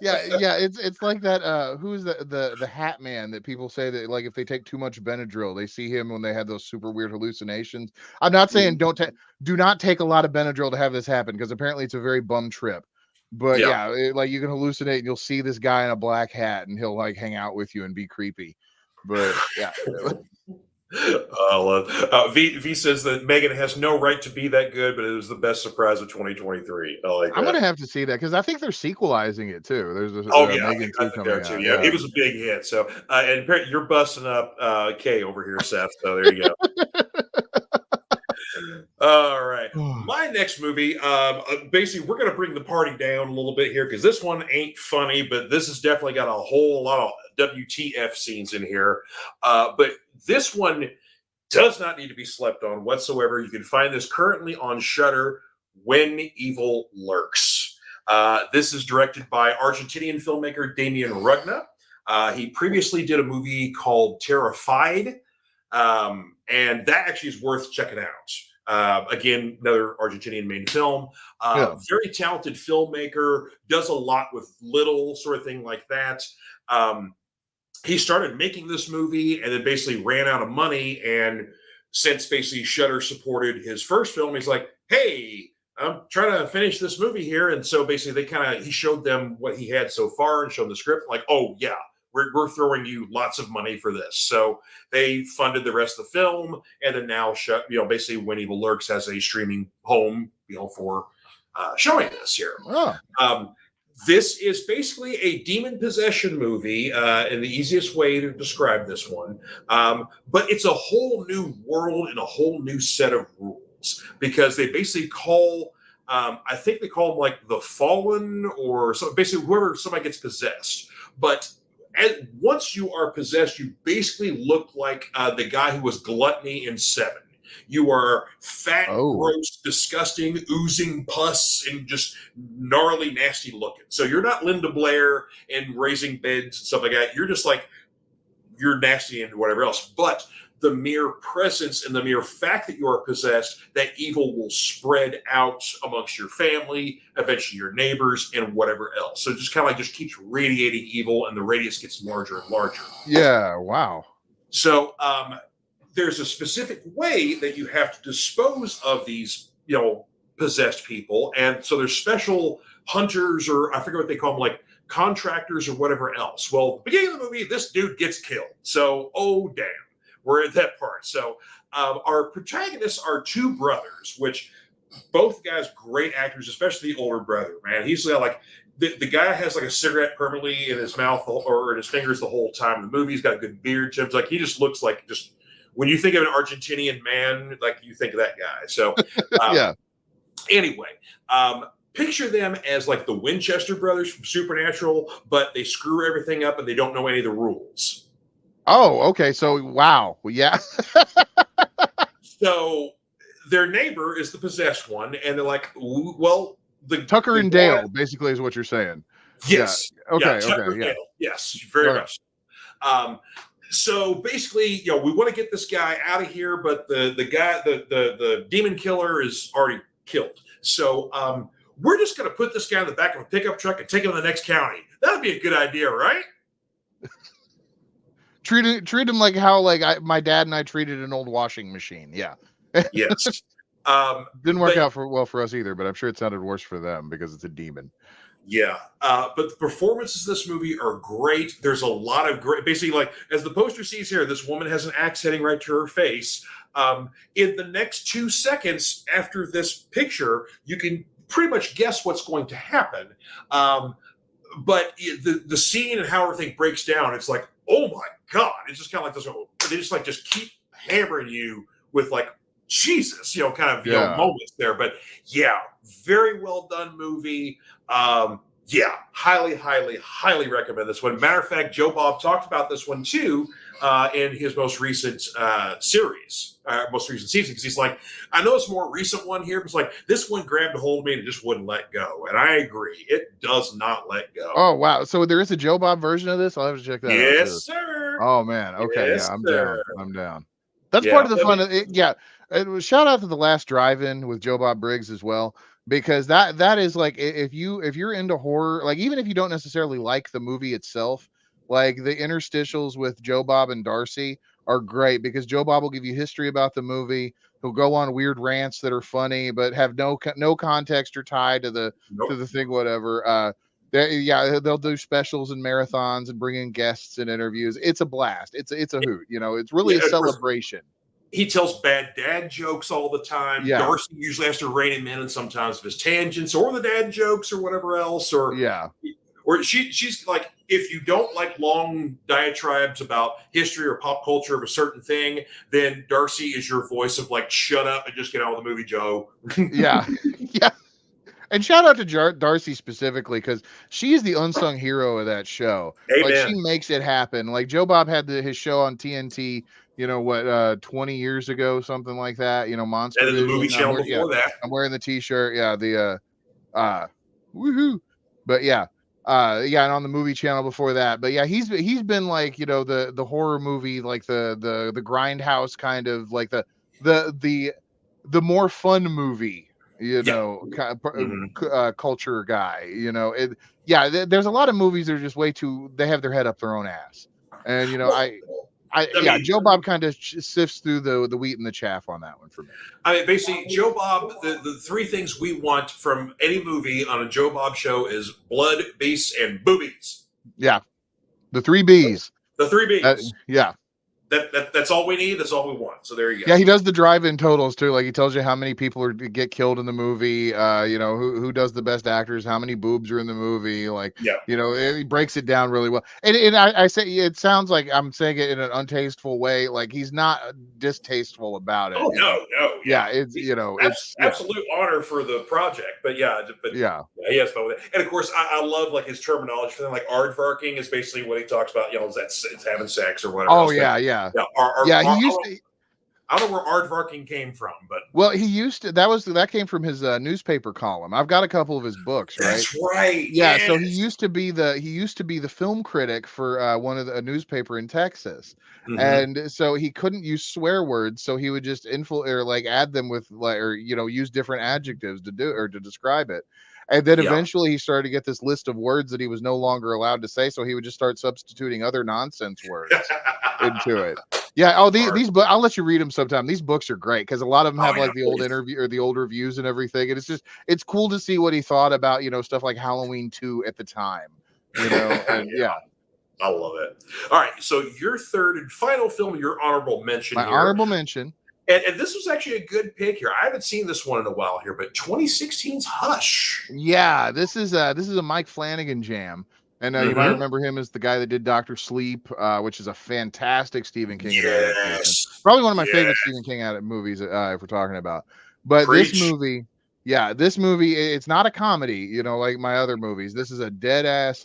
yeah. It's like that. Who's the Hat Man that people say that like if they take too much Benadryl, they see him when they had those super weird hallucinations. I'm not saying do not take a lot of Benadryl to have this happen because apparently it's a very bum trip. But like you can hallucinate and you'll see this guy in a black hat and he'll like hang out with you and be creepy. But yeah. V says that Megan has no right to be that good, but it was the best surprise of 2023. I like that. I'm gonna have to see that because I think they're sequelizing it too. There's a Megan 2 coming out. Too. Yeah, it was a big hit. So and you're busting up Kay over here, Seth. So there you go. All right. My next movie, basically, we're going to bring the party down a little bit here because this one ain't funny, but this has definitely got a whole lot of WTF scenes in here. But this one does not need to be slept on whatsoever. You can find this currently on Shudder, When Evil Lurks. This is directed by Argentinian filmmaker Damien Rugna. He previously did a movie called Terrified, and that actually is worth checking out. Again, another Argentinian made film. Very talented filmmaker, does a lot with little sort of thing like that. He started making this movie and then basically ran out of money. And since basically Shudder supported his first film, he's like, hey, I'm trying to finish this movie here. And so basically he showed them what he had so far and showed them the script like, oh yeah, we're throwing you lots of money for this. So they funded the rest of the film, and then now basically When Evil Lurks has a streaming home, for showing this here. This is basically a demon possession movie, in the easiest way to describe this one. But it's a whole new world and a whole new set of rules because they basically call, I think they call them like the Fallen or so. Basically, whoever somebody gets possessed, but once you are possessed, you basically look like the guy who was Gluttony in Seven. You are fat, gross, disgusting, oozing pus, and just gnarly, nasty looking. So you're not Linda Blair and raising beds and stuff like that. You're just like, you're nasty and whatever else. But the mere presence and the mere fact that you are possessed, that evil will spread out amongst your family, eventually your neighbors, and whatever else. So it just kind of like just keeps radiating evil, and the radius gets larger and larger. Yeah, wow. So there's a specific way that you have to dispose of these, possessed people. And so there's special hunters, or I forget what they call them, like contractors or whatever else. Well, at the beginning of the movie, this dude gets killed. So, oh, damn. We're at that part. So our protagonists are two brothers, which both guys, great actors, especially the older brother, man. He's like, the guy has like a cigarette permanently in his mouth or in his fingers the whole time. The movie's got a good beard. Jim's like, he just looks like when you think of an Argentinian man, like you think of that guy. So anyway, picture them as like the Winchester brothers from Supernatural, but they screw everything up and they don't know any of the rules. Oh, okay. So, wow. Yeah. So their neighbor is the possessed one, and they're like, well, the Tucker and Dale, basically, is what you're saying. Yes. Yeah. Okay. Tucker Okay. Yeah. Dale. Yes. Very much. So basically, we want to get this guy out of here, but the guy, the demon killer is already killed. So we're just going to put this guy in the back of a pickup truck and take him to the next county. That'd be a good idea, right? Treat him like how my dad and I treated an old washing machine. Yeah. Yes. Didn't work out for us either, but I'm sure it sounded worse for them because it's a demon. Yeah. But the performances of this movie are great. There's a lot of great, basically, like as the poster sees here, this woman has an axe heading right to her face. In the next 2 seconds after this picture, you can pretty much guess what's going to happen. But the scene and how everything breaks down, it's like, oh my God. It's just kind of like this. They just keep hammering you with like, Jesus, moments there. But yeah, very well done movie. Yeah, highly recommend this one. Matter of fact, Joe Bob talked about this one too in his most recent series, most recent season, because he's like, I know it's a more recent one here, but it's like this one grabbed a hold of me and it just wouldn't let go. And I agree, it does not let go. Oh wow! So there is a Joe Bob version of this. I'll have to check that out too. Yes, sir. Oh man. Okay. Yes, Yeah, I'm sir. down. I'm down. That's part Yeah, of the I fun mean, of it. Yeah. It was shout out to the last drive-in with Joe Bob Briggs as well, because that is like if you're into horror, like even if you don't necessarily like the movie itself, like the interstitials with Joe Bob and Darcy are great because Joe Bob will give you history about the movie. He'll go on weird rants that are funny but have no context or tie to nope. the thing, whatever. They'll do specials and marathons and bring in guests and interviews. It's a blast. It's a hoot. You know, it's really Yeah, a of course, celebration. he tells bad dad jokes all the time. Yeah, Darcy usually has to rein him in, and sometimes of his tangents or the dad jokes or whatever else, yeah, or she's like, if you don't like long diatribes about history or pop culture of a certain thing, then Darcy is your voice of like, shut up and just get on with the movie, Joe. yeah, yeah. And shout out to Darcy specifically because she's the unsung hero of that show. Like she Amen. makes it happen. Like Joe Bob had his show on TNT, 20 years ago, something like that. Monster And then the movie Vision. channel before that. I'm wearing the T-shirt. Yeah, woohoo. But and on the movie channel before that. But yeah, he's been like, the horror movie, like the grindhouse kind of like the the more fun movie, Yeah. Mhm. culture guy, there's a lot of movies that are just way too, they have their head up their own ass. And Well, I mean, Joe Bob kind of sifts through the wheat and the chaff on that one for me. basically, Joe Bob, the three things we want from any movie on a Joe Bob show is blood, beasts, and boobies. Yeah, the three B's. The three B's. Yeah. That's all we need. That's all we want. So there you go. Yeah, he does the drive-in totals too. Like he tells you how many people get killed in the movie. Who does the best actors, how many boobs are in the movie. Like, Yeah. he breaks it down really well. And I say it sounds like I'm saying it in an untasteful way. Like he's not distasteful about it. Oh no. Yeah, it's absolute honor for the project. But yeah. he has fun with it. And of course, I love like his terminology for them. Like aardvarking is basically what he talks about. It's having sex or whatever. Oh else. Yeah. He used to. I don't know where aardvarking came from, but he used to. That came from his newspaper column. I've got a couple of his books. Right. That's right. Yeah. Yes. So he used to be the film critic for a newspaper in Texas, and so he couldn't use swear words. So he would just add them with use different adjectives to describe it. And then eventually he started to get this list of words that he was no longer allowed to say. So he would just start substituting other nonsense words into it. Yeah. Oh, these books, I'll let you read them sometime. These books are great because a lot of them have the old interview or the old reviews and everything. And it's cool to see what he thought about, stuff like Halloween 2 at the time, and yeah. I love it. All right. So your third and final film, your honorable mention My honorable mention. And this was actually a good pick here. I haven't seen this one in a while here, but 2016's Hush. Yeah, this is a Mike Flanagan jam. And you might remember him as the guy that did Dr. Sleep, which is a fantastic Stephen King adaptation. Probably one of my favorite Stephen King movies, if we're talking about. But this movie, it's not a comedy, like my other movies. This is a dead ass,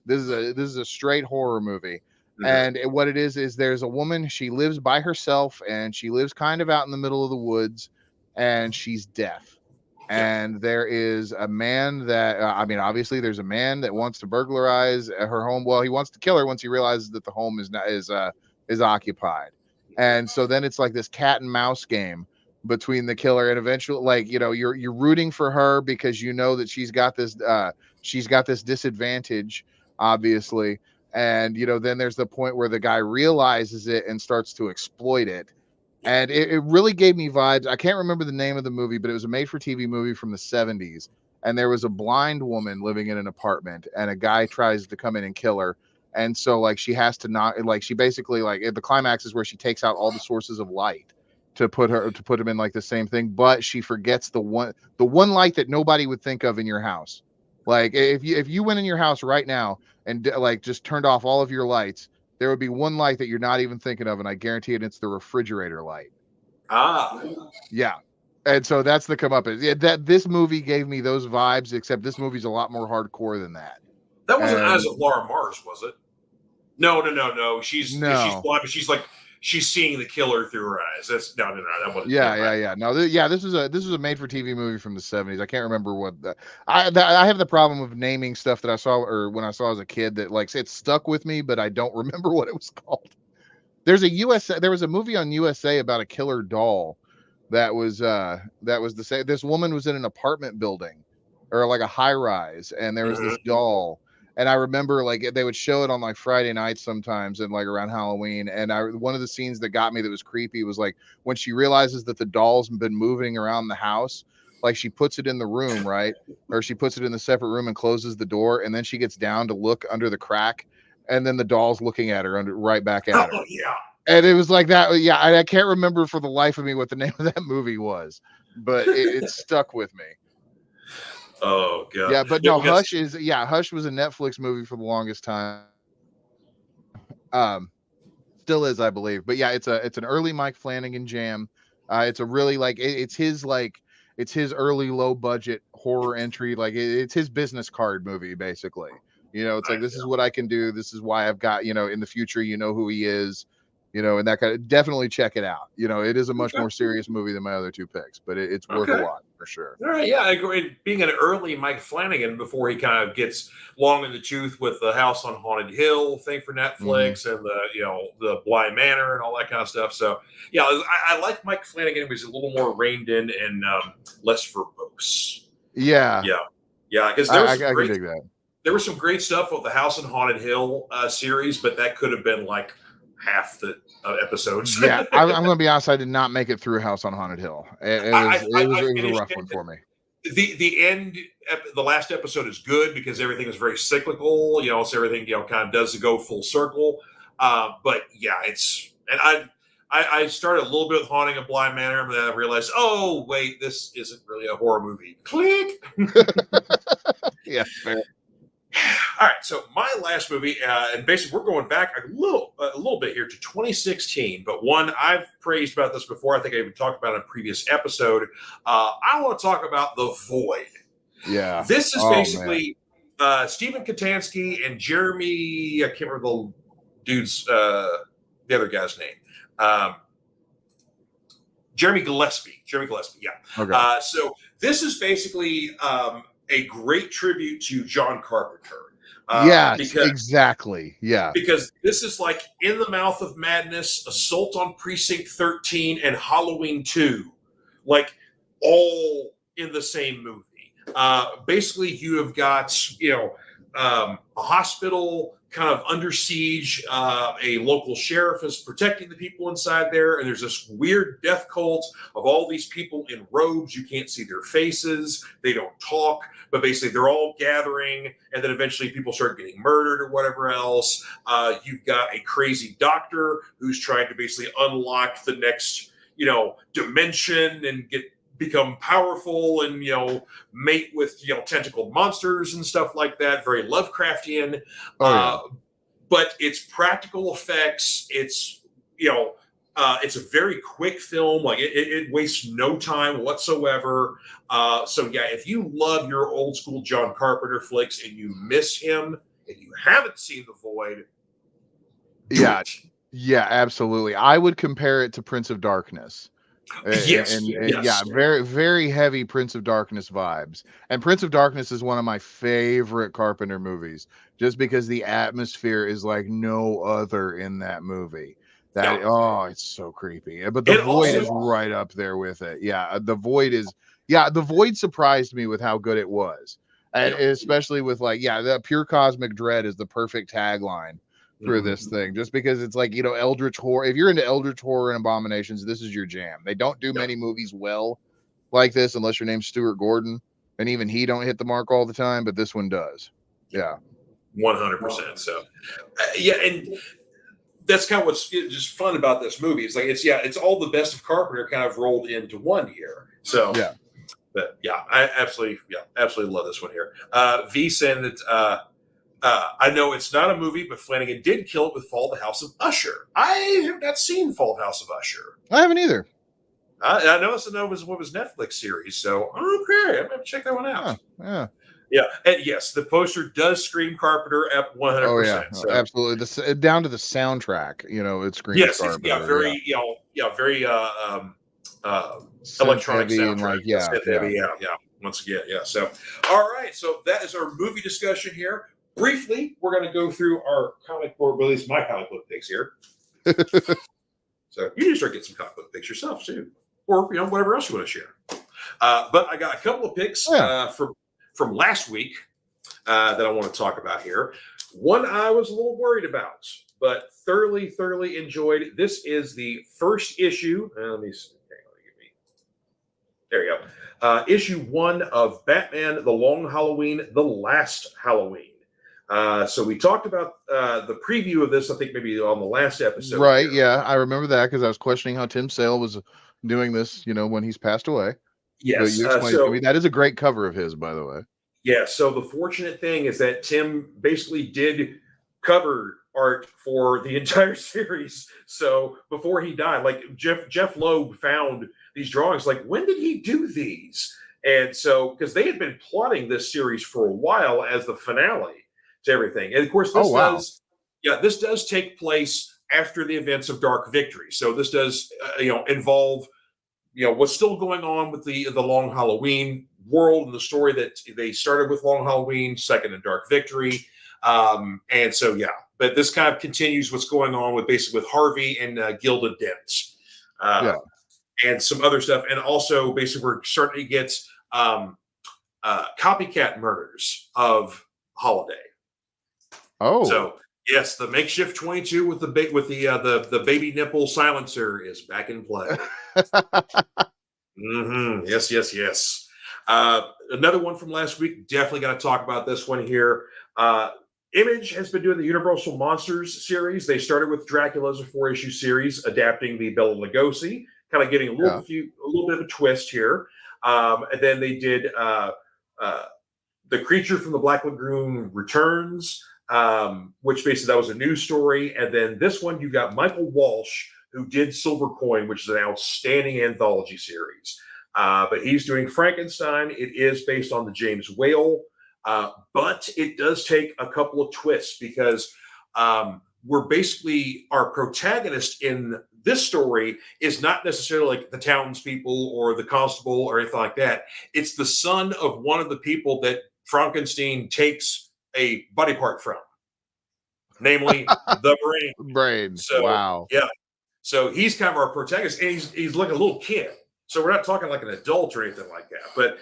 this is a straight horror movie. And what it is there's a woman, she lives by herself and she lives kind of out in the middle of the woods and she's deaf. And there is a man that obviously there's a man that wants to burglarize her home. Well, he wants to kill her once he realizes that the home is occupied. And so then it's like this cat and mouse game between the killer and eventually you're rooting for her because that she's got this disadvantage, obviously. And then there's the point where the guy realizes it and starts to exploit it. And it really gave me vibes. I can't remember the name of the movie, but it was a made-for-TV movie from the 70s. And there was a blind woman living in an apartment, and a guy tries to come in and kill her. And so, she has to not, she basically, the climax is where she takes out all the sources of light to put him in, the same thing. But she forgets the one light that nobody would think of in your house. If you went in your house right now and, just turned off all of your lights, there would be one light that you're not even thinking of, and I guarantee it's the refrigerator light. Ah. Yeah. And so that's the comeuppance. Yeah, that this movie gave me those vibes, except this movie's a lot more hardcore than that. That wasn't And Eyes of Laura Mars, was it? No. She's no. blind, but she's seeing the killer through her eyes. That's no. That wasn't. Yeah. No, this is a made for TV movie from the 70s. I can't remember what I have the problem of naming stuff that I saw or when I saw as a kid that like it stuck with me, but I don't remember what it was called. There was a movie on USA about a killer doll that was the same. This woman was in an apartment building or like a high rise, and there was this doll. And I remember like they would show it on like Friday nights sometimes and like around Halloween. And one of the scenes that got me that was creepy was like when she realizes that the doll's been moving around the house, like she puts it in the room, right? Or she puts it in the separate room and closes the door, and then she gets down to look under the crack, and then the doll's looking at her right back at her. Oh yeah. And it was like that. Yeah, I can't remember for the life of me what the name of that movie was, but it stuck with me. Oh god. Yeah, but no, Hush was a Netflix movie for the longest time. Still is, I believe. But yeah, it's an early Mike Flanagan jam. It's a really like it's his early low budget horror entry. Like it's his business card movie, basically. It's like this is what I can do. This is why I've got, in the future, who he is. And that kind of definitely check it out. It is a much more serious movie than my other two picks, but it's worth a lot for sure. All right, yeah, I agree. Being an early Mike Flanagan before he kind of gets long in the tooth with the House on Haunted Hill thing for Netflix and the Bly Manor and all that kind of stuff. So yeah, I like Mike Flanagan. He's a little more reined in and less verbose. Yeah, because I can dig that. There was some great stuff with the House on Haunted Hill series, but that could have been like half the episodes. Yeah, I'm going to be honest. I did not make it through House on Haunted Hill. It was a rough one for me. The last episode is good because everything is very cyclical. So everything kind of does go full circle. But yeah, I started a little bit with Haunting of Bly Manor, and then I realized, oh wait, this isn't really a horror movie. Click. Yeah, fair. All right, so my last movie, and basically we're going back a little bit here to 2016, but one I've praised about this before. I think I even talked about it in a previous episode. I want to talk about The Void. Yeah. This is basically Stephen Katansky and Jeremy, I can't remember the dude's, the other guy's name. Jeremy Gillespie, yeah. Okay. So this is basically a great tribute to John Carpenter. Exactly. Yeah. Because this is like In the Mouth of Madness, Assault on Precinct 13, and Halloween 2. Like all in the same movie. Basically, you have got, a hospital kind of under siege. A local sheriff is protecting the people inside there, and there's this weird death cult of all these people in robes. You can't see their faces. They don't talk, but basically they're all gathering, and then eventually people start getting murdered or whatever else. You've got a crazy doctor who's trying to basically unlock the next, dimension and become powerful and mate with tentacled monsters and stuff like that. Very Lovecraftian. But it's practical effects. It's it's a very quick film. Like it wastes no time whatsoever. So yeah, if you love your old school John Carpenter flicks and you miss him and you haven't seen The Void, yeah, absolutely. I would compare it to Prince of Darkness. Yes. Yeah, very, very heavy Prince of Darkness vibes. And Prince of Darkness is one of my favorite Carpenter movies, just because the atmosphere is like no other in that movie. It's so creepy. But The Void is right up there with it. Yeah, The Void surprised me with how good it was, and especially with the pure cosmic dread is the perfect tagline for this thing, just because it's like, eldritch horror. If you're into eldritch horror and abominations, this is your jam. They don't do many movies well like this unless your name's Stuart Gordon, and even he don't hit the mark all the time, but this one does. Yeah, 100%. So and that's kind of what's just fun about this movie. It's like it's all the best of Carpenter kind of rolled into one here. So but I absolutely love this one here. V said that I know it's not a movie, but Flanagan did kill it with Fall of the House of Usher. I have not seen Fall of the House of Usher. I haven't either. I noticed that was one of his Netflix series, so okay, I'm gonna check that one out. Yeah, and yes, the poster does scream Carpenter at Oh yeah, 100%. So absolutely. Down to the soundtrack, it screams yes, it's Carpenter. Yeah, very synth electronic heavy and soundtrack. like Yes, yeah, heavy. yeah. Yeah. Once again, yeah. So, all right. So that is our movie discussion here. Briefly, we're going to go through our comic book, at least my comic book picks here. So you need to start getting some comic book picks yourself too, or whatever else you want to share. But I got a couple of picks from last week that I want to talk about here. One I was a little worried about, but thoroughly enjoyed. This is the first issue. Let me see. There you go. Issue 1 of Batman: The Long Halloween, The Last Halloween. So we talked about the preview of this, I think maybe on the last episode. Right, here. Yeah, I remember that because I was questioning how Tim Sale was doing this, when he's passed away. Yes. But you explained to me that is a great cover of his, by the way. Yeah. So the fortunate thing is that Tim basically did cover art for the entire series. So before he died, like Jeff Loeb found these drawings. Like, when did he do these? And so, because they had been plotting this series for a while as the finale to everything, and of course, this does take place after the events of Dark Victory. So this does, involve, what's still going on with the Long Halloween world and the story that they started with Long Halloween, second in Dark Victory, and so but this kind of continues what's going on with basically with Harvey and Gilda Dent, and some other stuff, and also basically we're starting to get copycat murders of Holiday. Oh, so yes, the makeshift 22 with the baby nipple silencer is back in play. Yes. Another one from last week. Definitely got to talk about this one here. Image has been doing the Universal Monsters series. They started with Dracula as a 4-issue series, adapting the Bela Lugosi, kind of getting a little bit of a twist here. And then they did The Creature from the Black Lagoon Returns, which basically that was a news story. And then this one, you got Michael Walsh, who did Silver Coin, which is an outstanding anthology series. But he's doing Frankenstein. It is based on the James Whale, but it does take a couple of twists because we're basically, our protagonist in this story is not necessarily like the townspeople or the constable or anything like that. It's the son of one of the people that Frankenstein takes a body part from, namely the brain. So, wow. Yeah. So he's kind of our protagonist, and he's like a little kid. So we're not talking like an adult or anything like that. But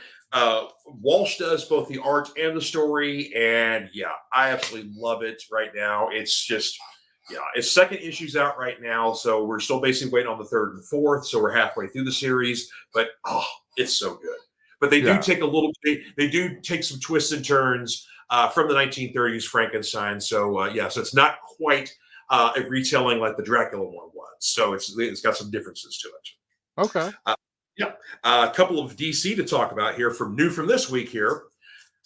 Walsh does both the art and the story, and I absolutely love it right now. It's just, its second issue's out right now, so we're still basically waiting on the third and fourth. So we're halfway through the series, but it's so good. But they do take they do take some twists and turns from the 1930s Frankenstein. So so it's not quite a retelling like the Dracula one was. So it's got some differences to it. Okay. A couple of DC to talk about here from this week here.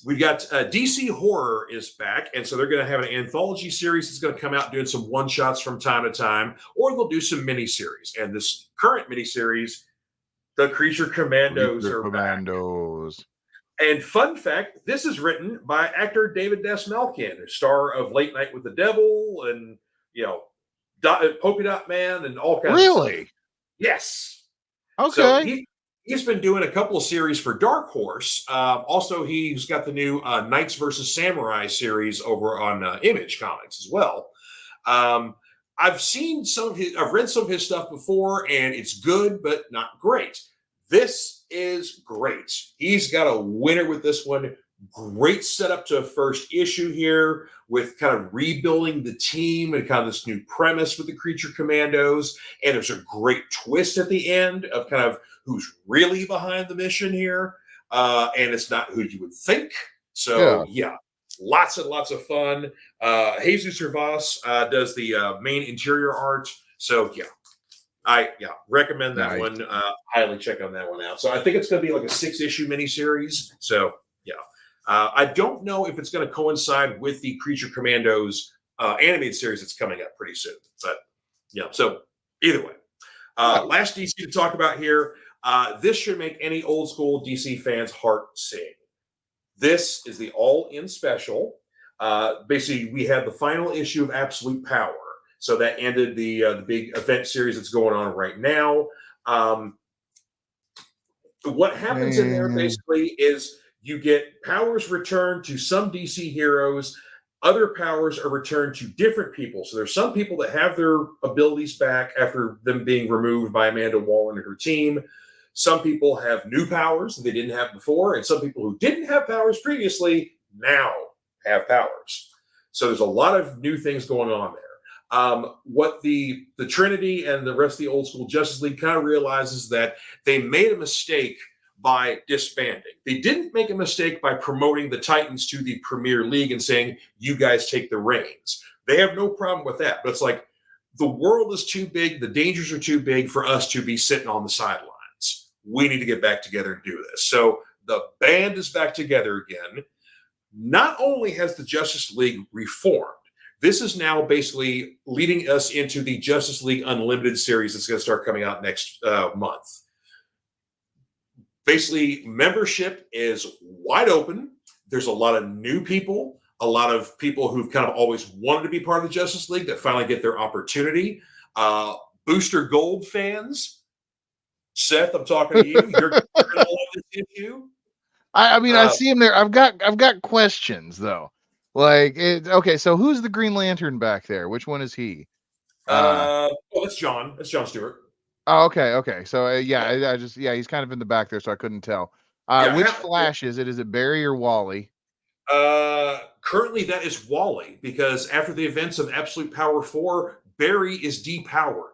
We've got DC Horror is back, and so they're going to have an anthology series that's going to come out doing some one-shots from time to time, or they'll do some miniseries. And this current miniseries, the Creature Commandos are back. And fun fact, this is written by actor David Desmalkin, star of Late Night with the Devil and, Polka Dot Man and all kinds of stuff. Really? Yes. Okay. So he's been doing a couple of series for Dark Horse. Also, he's got the new Knights versus Samurai series over on Image Comics as well. I've read some of his stuff before, and it's good, but not great. This is great. He's got a winner with this one. Great setup to a first issue here with kind of rebuilding the team and kind of this new premise with the Creature Commandos. And there's a great twist at the end of kind of who's really behind the mission here. And it's not who you would think. So, lots and lots of fun. Jesus Hervas does the main interior art. So, I recommend that one. Highly check on that one out. So I think it's going to be like a 6-issue miniseries. So I don't know if it's going to coincide with the Creature Commandos animated series that's coming up pretty soon. But so either way, Last DC to talk about here. This should make any old school DC fan's heart sing. This is the all-in special. Basically, we have the final issue of Absolute Power. So that ended the big event series that's going on right now. What happens in there basically is you get powers returned to some DC heroes. Other powers are returned to different people. So there's some people that have their abilities back after them being removed by Amanda Waller and her team. Some people have new powers that they didn't have before, and some people who didn't have powers previously now have powers. So there's a lot of new things going on there. What the Trinity and the rest of the old school Justice League kind of realizes that they made a mistake by disbanding. They didn't make a mistake by promoting the Titans to the Premier League and saying, you guys take the reins. They have no problem with that. But it's like, the world is too big, the dangers are too big for us to be sitting on the sidelines. We need to get back together and do this. So the band is back together again. Not only has the Justice League reformed, this is now basically leading us into the Justice League Unlimited series that's going to start coming out next month. Basically, membership is wide open. There's a lot of new people, a lot of people who've kind of always wanted to be part of the Justice League that finally get their opportunity. Booster Gold fans, Seth, I'm talking to you. You're going to love this issue. I mean, I see him there. I've got questions though. Like, okay, so who's the Green Lantern back there? Which one is he? That's John. That's John Stewart. Oh, okay. So I just he's kind of in the back there, so I couldn't tell. Which Flash is it? Is it Barry or Wally? Currently, that is Wally, because after the events of Absolute Power 4, Barry is depowered.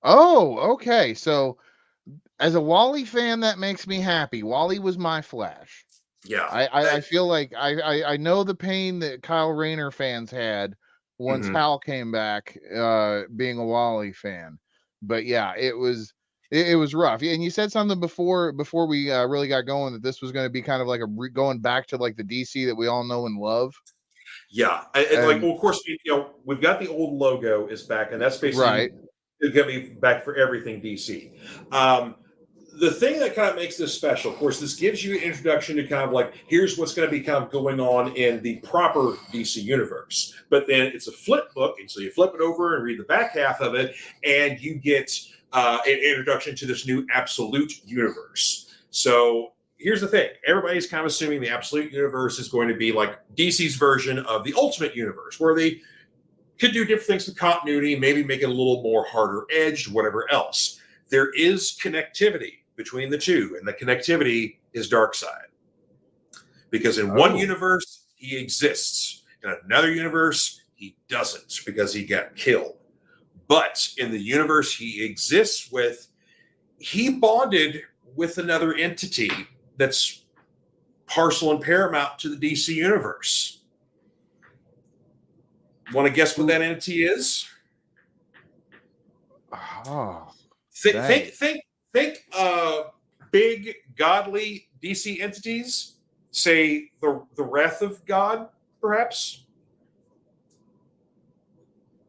Oh, okay. So, as a Wally fan, that makes me happy. Wally was my Flash. Yeah, I feel like I know the pain that Kyle Rayner fans had once Hal came back, being a Wally fan. But yeah, it was rough. And you said something before we really got going that this was going to be kind of like going back to like the DC that we all know and love. Yeah, like, well, of course, we've got the old logo is back, and that's basically right. It's going to be back for everything DC. The thing that kind of makes this special, of course, this gives you an introduction to kind of like, here's what's going to be kind of going on in the proper DC universe. But then it's a flip book, and so you flip it over and read the back half of it, and you get an introduction to this new Absolute universe. So here's the thing. Everybody's kind of assuming the Absolute universe is going to be like DC's version of the Ultimate universe, where they could do different things with continuity, maybe make it a little more harder edged, whatever else. There is connectivity between the two, and the connectivity is Darkseid. Because in one universe, he exists. In another universe, he doesn't, because he got killed. But in the universe he exists with, he bonded with another entity that's parcel and paramount to the DC universe. Want to guess what that entity is? Oh, think big godly DC entities. Say the Wrath of God, perhaps.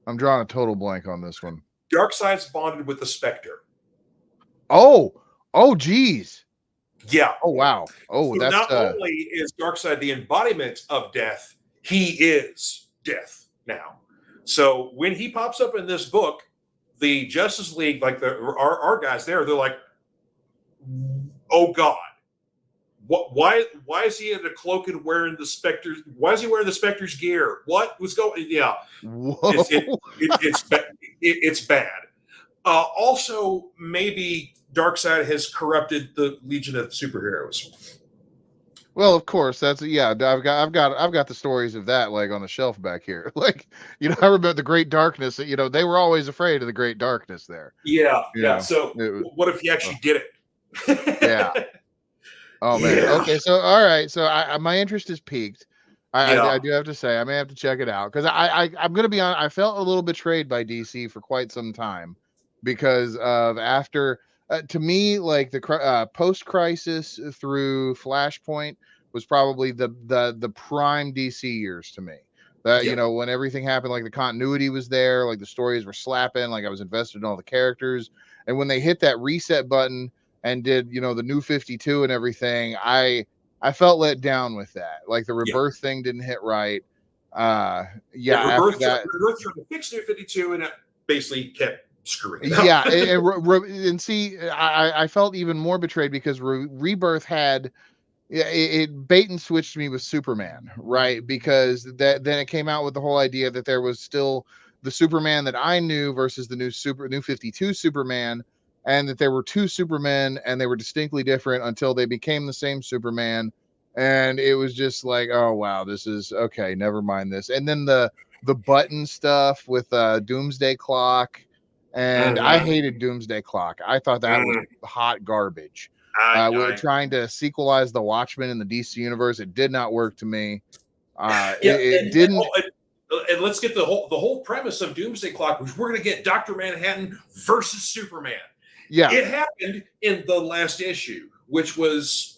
I'm drawing a total blank on this one. Darkseid's bonded with the Spectre. Oh, geez. Yeah. Oh, wow. Oh, so that's not only is Darkseid the embodiment of death, he is death now. So when he pops up in this book, the Justice League, like our guys there, they're like, oh God. Why is he in a cloak and wearing the Spectre? Why is he wearing the Spectre's gear? What was going? Yeah, it's bad. Also, maybe Darkseid has corrupted the Legion of Superheroes. Well, of course, that's I've got the stories of that like on the shelf back here. Like, I remember the Great Darkness. They were always afraid of the Great Darkness there. Yeah. So what if he actually did it? Yeah. Oh man. Yeah. Okay. So all right. So my interest is piqued. I do have to say I may have to check it out, because I'm gonna be honest. I felt a little betrayed by DC for quite some time, because of after to me, like the post crisis through Flashpoint was probably the prime DC years to me. That, Yep. when everything happened, like the continuity was there, like the stories were slapping, like I was invested in all the characters. And when they hit that reset button and did, the new 52 and everything, I felt let down with that. Like the Yep. rebirth thing didn't hit right. Yeah, After that, Rebirth tried to fix New 52, and it basically kept screwing it up. yeah, and see, I felt even more betrayed because Rebirth had, yeah, it bait and switched me with Superman, right? Because then it came out with the whole idea that there was still the Superman that I knew versus the new 52 Superman, and that there were two Supermen and they were distinctly different until they became the same Superman. And it was just like, oh wow, this is okay, never mind this. And then the button stuff with Doomsday Clock, and I Mm-hmm. hated Doomsday Clock. I thought that was Mm-hmm. hot garbage. We're I trying to sequelize the Watchmen in the DC universe. It did not work to me. Yeah, It didn't. and let's get the whole premise of Doomsday Clock, which we're going to get Dr. Manhattan versus Superman. Yeah, It happened in the last issue, which was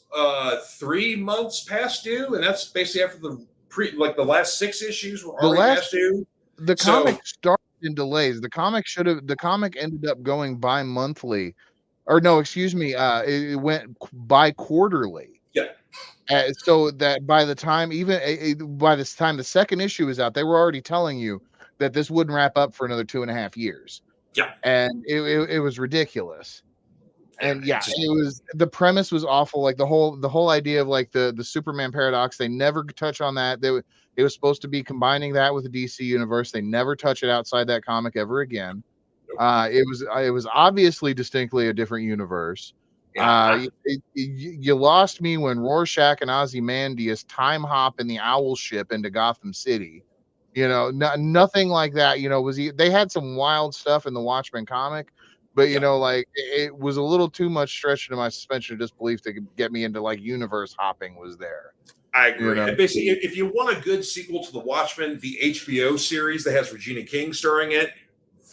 3 months past due, and that's basically after the last 6 issues were already past due. the So comic started in delays. The comic ended up going bi-monthly, or no, excuse me. It went bi-quarterly. yeah, So that by the time by this time the second issue is out, they were already telling you that this wouldn't wrap up for another 2.5 years, yeah, and it was ridiculous. yeah. And yeah, It's just it was, the premise was awful. Like the whole idea of like the Superman paradox, they never touch on that. It was supposed to be combining that with the DC universe. They never touch it outside that comic ever again. It was obviously distinctly a different universe. yeah. You lost me when Rorschach and Ozymandias time hop in the Owl ship into Gotham City. Nothing like that. They had some wild stuff in the Watchmen comic, but Yeah. like it was a little too much stretch into my suspension of disbelief to get me into like universe hopping was there. I agree. And basically, if you want a good sequel to The Watchmen, the HBO series that has Regina King starring it,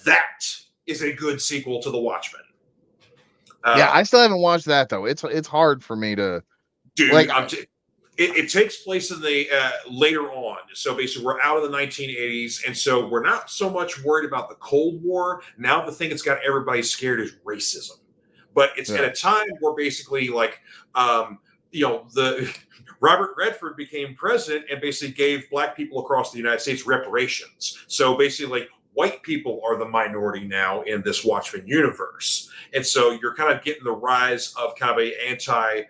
that is a good sequel to The Watchmen. Yeah, I still haven't watched that though. It's hard for me to Dude, like. it takes place in the later on. So basically, we're out of the 1980s, and so we're not so much worried about the Cold War. Now, the thing that's got everybody scared is racism. But it's at a time where basically, like, the Robert Redford became president and basically gave black people across the United States reparations. So basically, like, white people are the minority now in this Watchmen universe, and so you're kind of getting the rise of kind of a anti,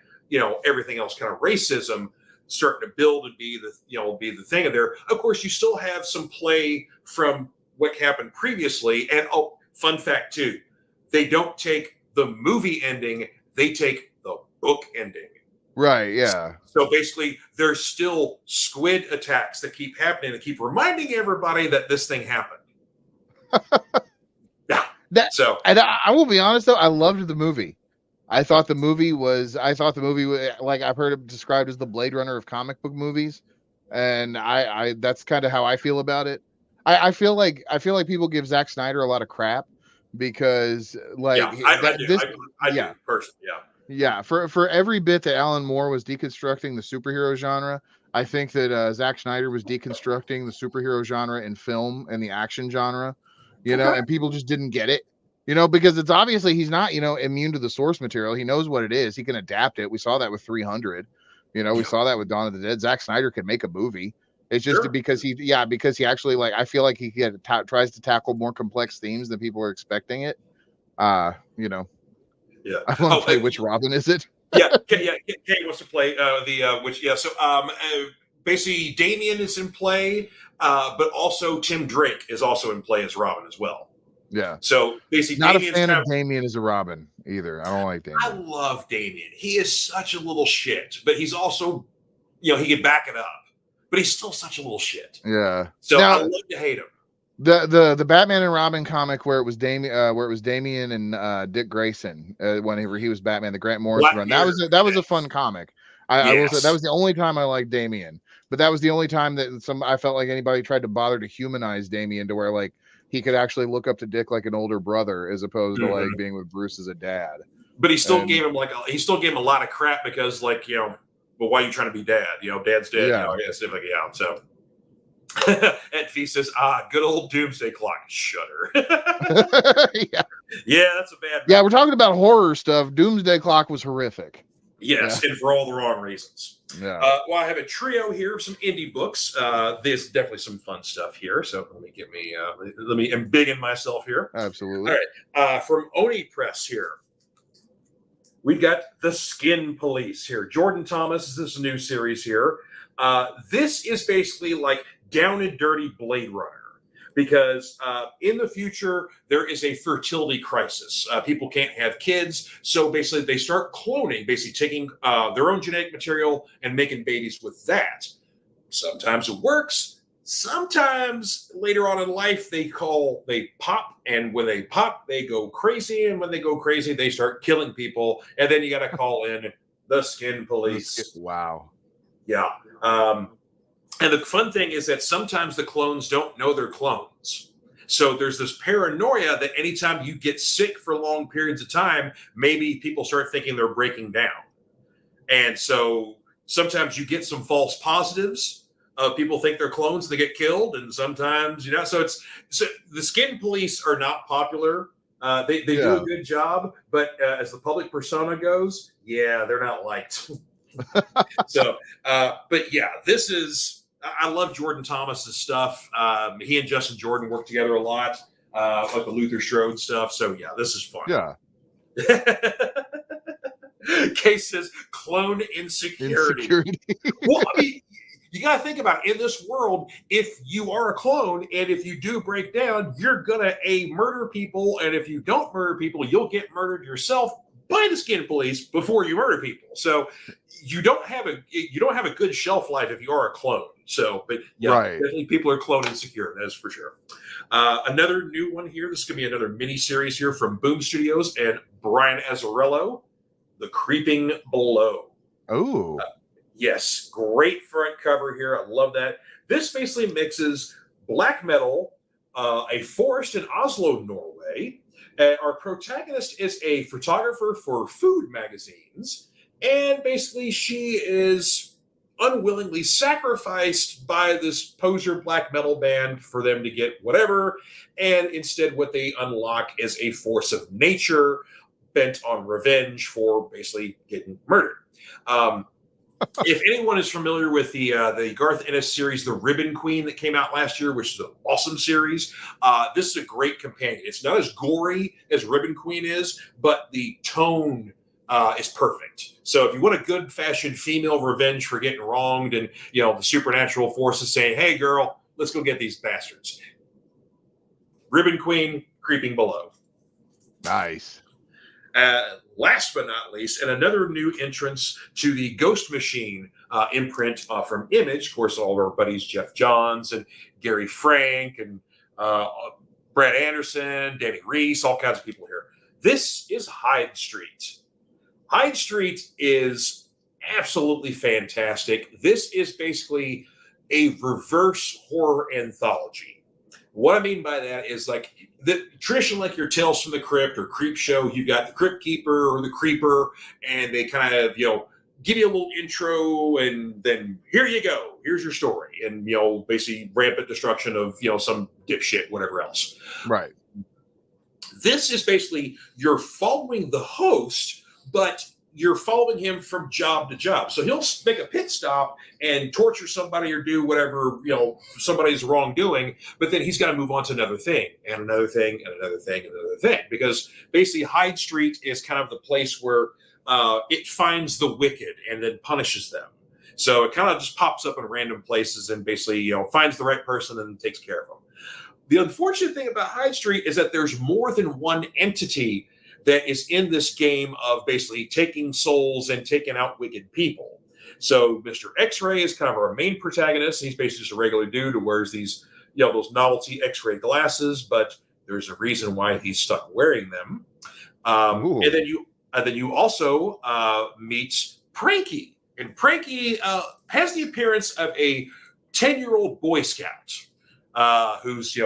everything else kind of racism starting to build and be the thing of there. Of course, you still have some play from what happened previously. And fun fact too, they don't take the movie ending, they take the book ending. Right, yeah. So basically, there's still squid attacks that keep happening, that keep reminding everybody that this thing happened. Yeah. And I will be honest though, I loved the movie. I thought the movie was like, I've heard it described as the Blade Runner of comic book movies, and I that's kind of how I feel about it. I feel like people give Zack Snyder a lot of crap because like I do. I do personally. Yeah, for every bit that Alan Moore was deconstructing the superhero genre, I think that Zack Snyder was deconstructing the superhero genre in film and the action genre, and people just didn't get it. Because it's obviously he's not, immune to the source material. He knows what it is. He can adapt it. We saw that with 300. We saw that with Dawn of the Dead. Zack Snyder could make a movie. It's just because he actually, like, I feel like he tries to tackle more complex themes than people are expecting it. Yeah. I want to play which Robin is it? Kay wants to play which. Yeah. So basically, Damian is in play, but also Tim Drake is also in play as Robin as well. Yeah. So basically, not Damian's a fan of Damian as a Robin either. I don't like Damian. I love Damian. He is such a little shit, but he's also, he can back it up. But he's still such a little shit. Yeah. So I love to hate him. The Batman and Robin comic where it was Damian and Dick Grayson whenever he was Batman, the Grant Morrison run. That was a fun comic. I will say that was the only time I liked Damian, but that was the only time that I felt like anybody tried to bother to humanize Damian to where like he could actually look up to Dick like an older brother as opposed to like being with Bruce as a dad. But he still gave him a lot of crap because, like, well, why are you trying to be dad? Dad's dead. Yeah. Stuff like. So And Fee says, good old Doomsday Clock. Shudder. Yeah. Yeah, that's a bad. Yeah, we're talking about horror stuff. Doomsday Clock was horrific. Yes, and for all the wrong reasons. Yeah. Well, I have a trio here of some indie books. There's definitely some fun stuff here. So let me embiggen myself here. Absolutely. All right. From Oni Press here, we've got The Skin Police here. Jordan Thomas is this new series here. This is basically like down and dirty Blade Runner. Because in the future, there is a fertility crisis. People can't have kids. So basically, they start cloning, basically taking their own genetic material and making babies with that. Sometimes it works. Sometimes later on in life, they pop. And when they pop, they go crazy. And when they go crazy, they start killing people. And then you got to call in the Skin Police. Wow. Yeah. And the fun thing is that sometimes the clones don't know they're clones. So there's this paranoia that anytime you get sick for long periods of time, maybe people start thinking they're breaking down. And so sometimes you get some false positives. People think they're clones, they get killed. And sometimes, so the Skin Police are not popular. They do a good job. But as the public persona goes, they're not liked. So, but yeah, this is... I love Jordan Thomas's stuff. He and Justin Jordan work together a lot, like the Luther Strode stuff. So yeah, this is fun. Yeah. Case says clone insecurity. Well, I mean, you got to think about it. In this world, if you are a clone and if you do break down, you're gonna murder people, and if you don't murder people, you'll get murdered yourself by the Skin Police before you murder people. So you don't have a good shelf life if you are a clone. So, but yeah, right. Definitely people are clone insecure. That is for sure. Another new one here. This is gonna be another mini series here from Boom Studios and Brian Azzarello, The Creeping Below. Oh, yes, great front cover here. I love that. This basically mixes black metal, a forest in Oslo, Norway. Our protagonist is a photographer for food magazines, and basically she is unwillingly sacrificed by this poser black metal band for them to get whatever, and instead what they unlock is a force of nature bent on revenge for basically getting murdered. If anyone is familiar with the Garth Ennis series, The Ribbon Queen, that came out last year, which is an awesome series, this is a great companion. It's not as gory as Ribbon Queen is, but the tone is perfect. So if you want a good-fashioned female revenge for getting wronged, and the supernatural forces saying, "Hey, girl, let's go get these bastards." Ribbon Queen, Creeping Below. Nice. Last but not least, and another new entrance to the Ghost Machine imprint from Image. Of course, all of our buddies Jeff Johns and Gary Frank and Brad Anderson, Danny Reese, all kinds of people here. This is Hyde Street. Hyde Street is absolutely fantastic. This is basically a reverse horror anthology. What I mean by that is like the tradition, like your Tales from the Crypt or Creep Show, you got the Crypt Keeper or the Creeper, and they kind of, give you a little intro, and then here you go. Here's your story. And, basically rampant destruction of, some dipshit, whatever else. Right. This is basically you're following the host, but you're following him from job to job. So he'll make a pit stop and torture somebody or do whatever, somebody's wrongdoing, but then he's got to move on to another thing and another thing and another thing and another thing. Because basically Hyde Street is kind of the place where it finds the wicked and then punishes them. So it kind of just pops up in random places and basically, finds the right person and takes care of them. The unfortunate thing about Hyde Street is that there's more than one entity that is in this game of basically taking souls and taking out wicked people. So Mr. X-Ray is kind of our main protagonist. He's basically just a regular dude who wears these, those novelty X-ray glasses, but there's a reason why he's stuck wearing them. And then you also meet Pranky. And Pranky has the appearance of a 10-year-old Boy Scout who's,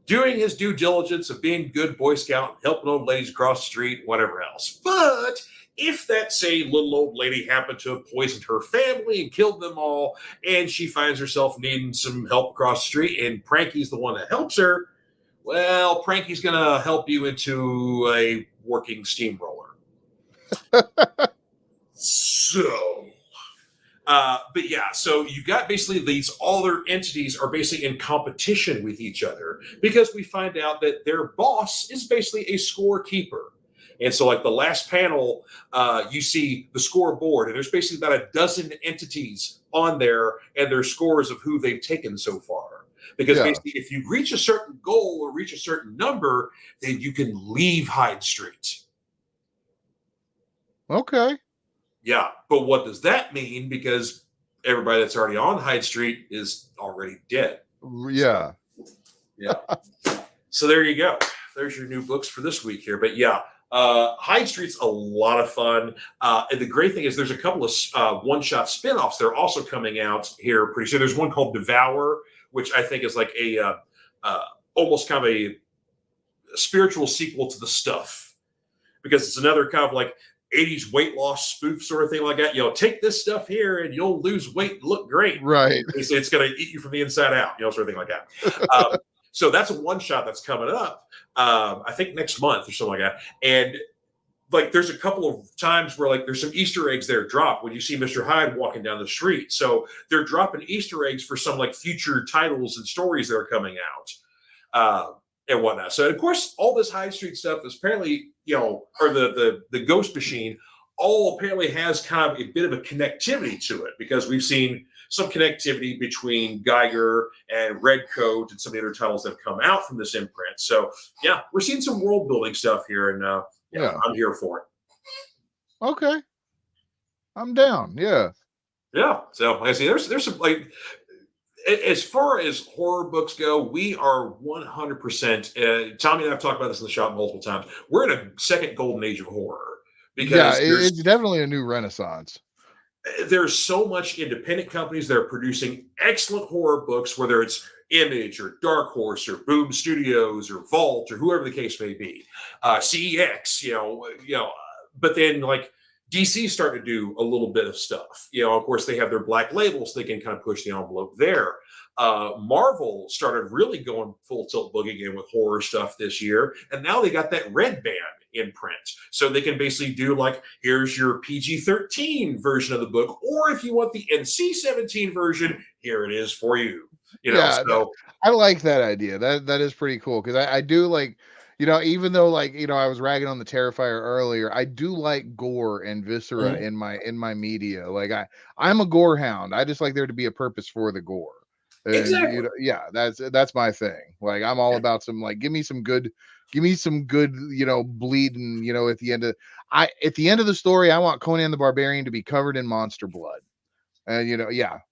doing his due diligence of being a good Boy Scout, helping old ladies across the street, whatever else. But if that, say, little old lady happened to have poisoned her family and killed them all, and she finds herself needing some help across the street, and Pranky's the one that helps her, well, Pranky's going to help you into a working steamroller. So, but yeah, so you got basically these other entities are basically in competition with each other because we find out that their boss is basically a scorekeeper. And so, like the last panel, you see the scoreboard, and there's basically about a dozen entities on there and their scores of who they've taken so far. Because basically, if you reach a certain goal or reach a certain number, then you can leave Hyde Street. Okay. Yeah, but what does that mean? Because everybody that's already on Hyde Street is already dead. Yeah. So, yeah. So there you go. There's your new books for this week here. But yeah, Hyde Street's a lot of fun. And the great thing is there's a couple of one-shot spin-offs that are also coming out here pretty soon. There's one called Devour, which I think is like a almost kind of a spiritual sequel to The Stuff. Because it's another kind of like 80s weight loss spoof sort of thing like that. Take this stuff here and you'll lose weight and look great. Right. It's going to eat you from the inside out, sort of thing like that. So that's a one shot that's coming up, I think next month or something like that. And like there's a couple of times where like there's some Easter eggs there drop when you see Mr. Hyde walking down the street. So they're dropping Easter eggs for some like future titles and stories that are coming out. And whatnot. So of course, all this Hyde Street stuff is apparently, or the Ghost Machine, all apparently has kind of a bit of a connectivity to it because we've seen some connectivity between Geiger and Redcoat and some of the other titles that have come out from this imprint. So yeah, we're seeing some world building stuff here, and yeah, I'm here for it. Okay, I'm down. Yeah. So like I see, there's some like. As far as horror books go, we are 100%. Tommy and I've talked about this in the shop multiple times. We're in a second golden age of horror because it's definitely a new renaissance. There's so much independent companies that are producing excellent horror books, whether it's Image or Dark Horse or Boom Studios or Vault or whoever the case may be, CEX. But then like. DC's starting to do a little bit of stuff. Of course, they have their black labels. They can kind of push the envelope there. Marvel started really going full tilt boogie again with horror stuff this year. And now they got that red band in print. So they can basically do like, here's your PG-13 version of the book. Or if you want the NC-17 version, here it is for you. So I like that idea. That is pretty cool. Because I do like, even though like, I was ragging on the Terrifier earlier, I do like gore and viscera in my media. Like I'm a gore hound. I just like there to be a purpose for the gore. And, exactly. That's my thing. Like I'm all about some like give me some good bleeding. At the end of the story, I want Conan the Barbarian to be covered in monster blood. And Yep.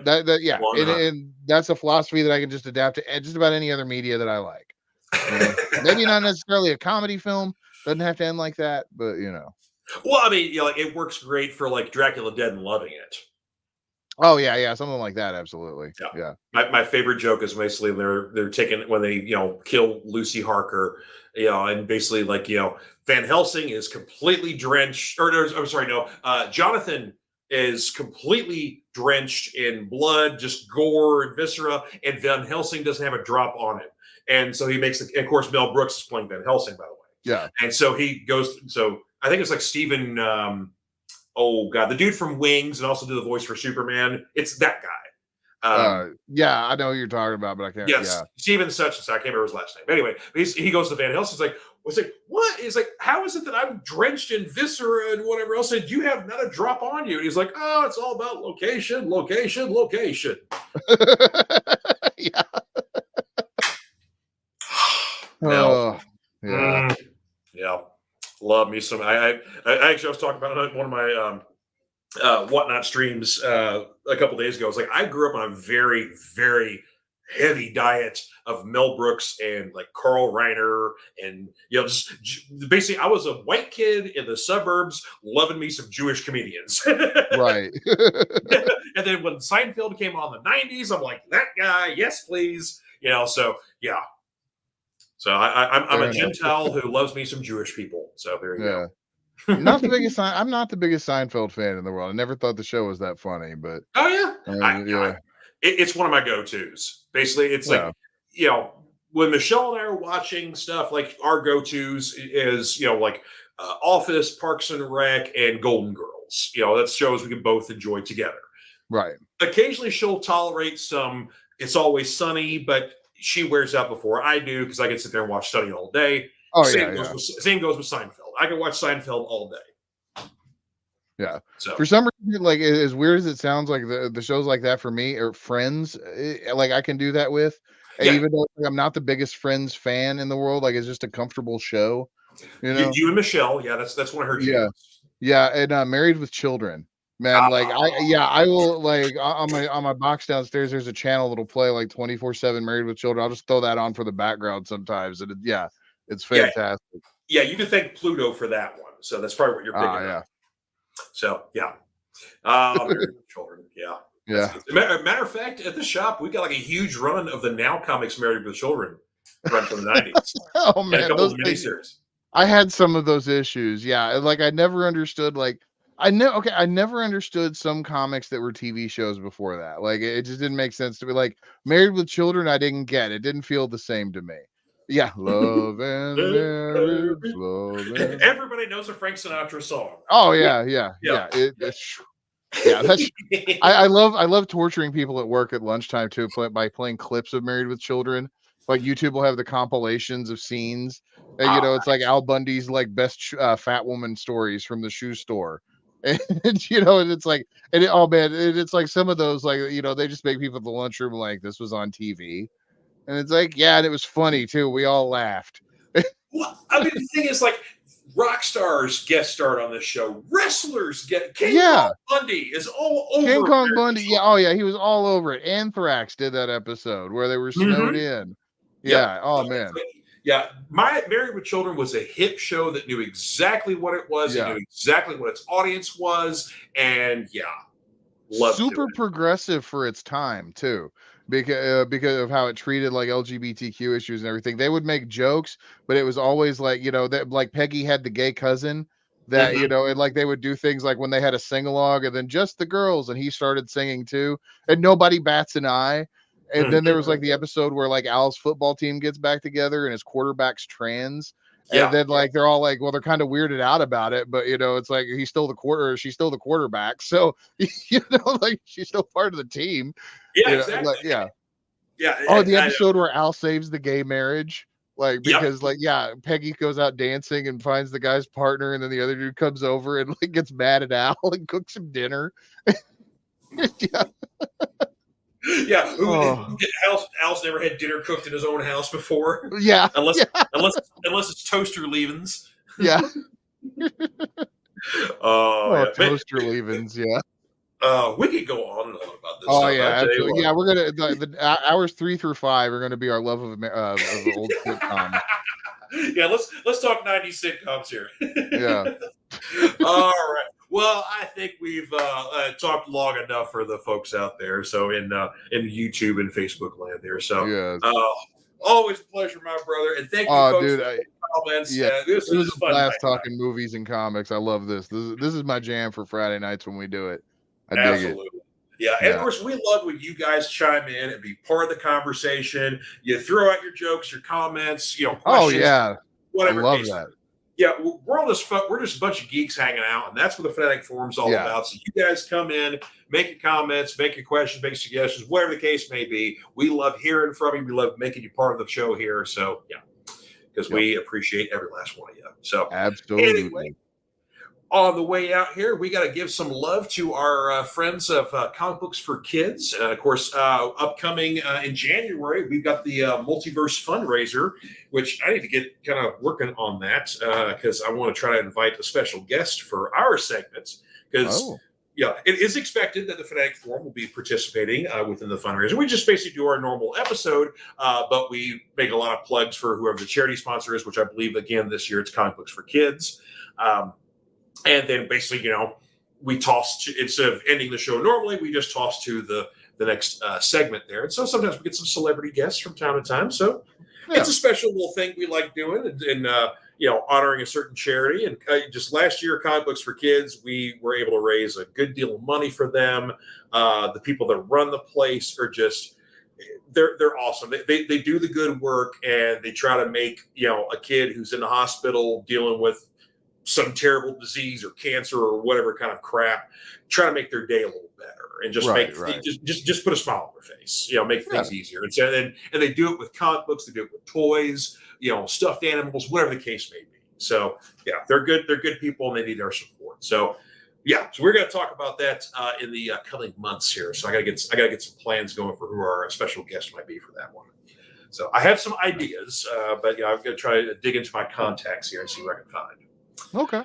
And that's a philosophy that I can just adapt to just about any other media that I like. Maybe not necessarily a comedy film. Doesn't have to end like that, but Well, I mean, like it works great for like Dracula Dead and Loving It. Oh yeah, something like that, absolutely. Yeah. My favorite joke is basically they're taking when they kill Lucy Harker, and basically like Van Helsing is completely drenched, Jonathan is completely drenched in blood, just gore and viscera, and Van Helsing doesn't have a drop on him. And so he makes of course, Mel Brooks is playing Van Helsing, by the way. Yeah. And so he goes, so I think it's like Stephen, the dude from Wings and also do the voice for Superman. It's that guy. Yeah, I know who you're talking about, but I can't. Yes, yeah. Stephen such and such. I can't remember his last name. But anyway, he goes to Van Helsing. He's like, what? He's like, how is it that I'm drenched in viscera and whatever else? And you have not a drop on you. And he's like, oh, it's all about location. Yeah. Yeah. Love me some. I actually was talking about one of my whatnot streams a couple days ago. It's like I grew up on a very, very heavy diet of Mel Brooks and like Carl Reiner, and just basically I was a white kid in the suburbs loving me some Jewish comedians. Right. And then when Seinfeld came on in the 90s, I'm like, that guy, yes, please. So yeah. So I'm a Gentile who loves me some Jewish people. So there you go. I'm not the biggest Seinfeld fan in the world. I never thought the show was that funny, but Oh yeah, yeah, it's one of my go-tos. Basically, it's yeah, like, you know, when Michelle and I are watching stuff, like our go-tos is, you know, like Office, Parks and Rec, and Golden Girls. You know, that's shows we can both enjoy together. right. Occasionally, she'll tolerate some It's Always Sunny, but she wears out before I do because I can sit there and watch Sunny all day. Oh yeah, Same goes with Seinfeld. I can watch Seinfeld all day. yeah. So For some reason, like as weird as it sounds, like the shows like that for me or Friends, like I can do that with. yeah, Even though like, I'm not the biggest Friends fan in the world, like it's just a comfortable show, you know. you and Michelle, yeah, that's one of her Yeah, jams. yeah, and Married with Children. Man, like I will like on my box downstairs. There's a channel that'll play like 24/7 Married with Children. I'll just throw that on for the background sometimes, and yeah, it's Yeah, fantastic. yeah, you can thank Pluto for that one. So that's probably what you're picking Yeah, up. So yeah, Married with Children, yeah. yeah. Matter of fact, at the shop we got like a huge run of the Now Comics Married with Children run from the '90s, Oh and a man, couple those of things. miniseries. I had some of those issues. Yeah, like I never understood. Like I never understood some comics that were TV shows before that. Like it just didn't make sense to me. Like Married with Children, I didn't get. It didn't feel the same to me. Yeah, love and marriage, love and. Everybody knows a Frank Sinatra song. Oh yeah, yeah, Yeah. yeah. Yeah, that's. I love torturing people at work at lunchtime too by playing clips of Married with Children. Like YouTube will have the compilations of scenes. And, you know, it's like Al Bundy's like best fat woman stories from the shoe store. And you know, and it's like, oh man, it's like some of those, like, you know, they just make people at the lunchroom like this was on TV. And it's like, yeah, and it was funny too. We all laughed. Well, I mean, the thing is, like, rock stars guest starred on this show. Wrestlers get King Yeah. Kong Bundy is all over King Kong Bundy. Yeah. Oh yeah. He was all over it. Anthrax did that episode where they were snowed in. Yep. Yeah. Oh man. Yeah. My Married with Children was a hip show that knew exactly what it was. Yeah. It knew exactly what its audience was. And yeah, loved Super it. progressive for its time too, because of how it treated like LGBTQ issues and everything. They would make jokes, but it was always like, you know, that like Peggy had the gay cousin that, you know, and like they would do things like when they had a sing-along and then just the girls and he started singing too and nobody bats an eye. And then there was like the episode where like Al's football team gets back together and his quarterback's trans. And then like they're all like, well, they're kind of weirded out about it, but you know, it's like she's still the quarterback. So you know, like she's still part of the team. Yeah, You know, exactly. like, yeah. Yeah. Oh, the episode where Al saves the gay marriage. Like, Yep. because like, yeah, Peggy goes out dancing and finds the guy's partner, and then the other dude comes over and like gets mad at Al and cooks him dinner. Yeah. Yeah. Oh. Al's never had dinner cooked in his own house before. Yeah. Unless Yeah. it's toaster leavings. Yeah. Oh, yeah. Toaster leavings. Yeah. We could go on and on about this. Oh stuff. yeah, absolutely. Yeah, we're gonna the hours 3 through 5 are gonna be our love of old sitcoms. Yeah, let's talk 90s sitcoms here. Yeah. All right. Well, I think we've talked long enough for the folks out there. So in YouTube and Facebook land there. So Yes. always a pleasure, my brother. And thank you, folks, dude, for the comments. yeah, This it was is a fun blast night. talking movies and comics. I love this. This is my jam for Friday nights when we do it. I dig it. Absolutely. Yeah. And of course, we love when you guys chime in and be part of the conversation. You throw out your jokes, your comments, you know, questions. Oh yeah. Whatever. I love that. Yeah, we're just a bunch of geeks hanging out, and that's what the Fanatic Forum's all about. So you guys come in, make your comments, make your questions, make suggestions, whatever the case may be. We love hearing from you. We love making you part of the show here. So yeah, because we appreciate every last one of you. So absolutely. Anyway, on the way out here, we got to give some love to our friends of Comic Books for Kids. Of course, upcoming in January, we've got the Multiverse fundraiser, which I need to get kind of working on that because I want to try to invite a special guest for our segments. Because, it is expected that the Fanatic Forum will be participating within the fundraiser. We just basically do our normal episode, but we make a lot of plugs for whoever the charity sponsor is, which I believe, again, this year it's Comic Books for Kids. And then basically, you know, we toss instead of ending the show normally, we just toss to the next segment there. And so sometimes we get some celebrity guests from time to time. So it's a special little thing we like doing. And honoring a certain charity. And just last year, Comic Books for Kids, we were able to raise a good deal of money for them. The people that run the place are just, they're awesome. They do the good work, and they try to make, a kid who's in the hospital dealing with some terrible disease or cancer or whatever kind of crap, try to make their day a little better and just just put a smile on their face, make things easier. And so and they do it with comic books, they do it with toys, stuffed animals, whatever the case may be. So they're good people, and they need our support. So so we're going to talk about that in the coming months here. So I gotta get some plans going for who our special guest might be for that one. So I have some ideas, but I'm going to try to dig into my contacts here and see what I can find. Okay.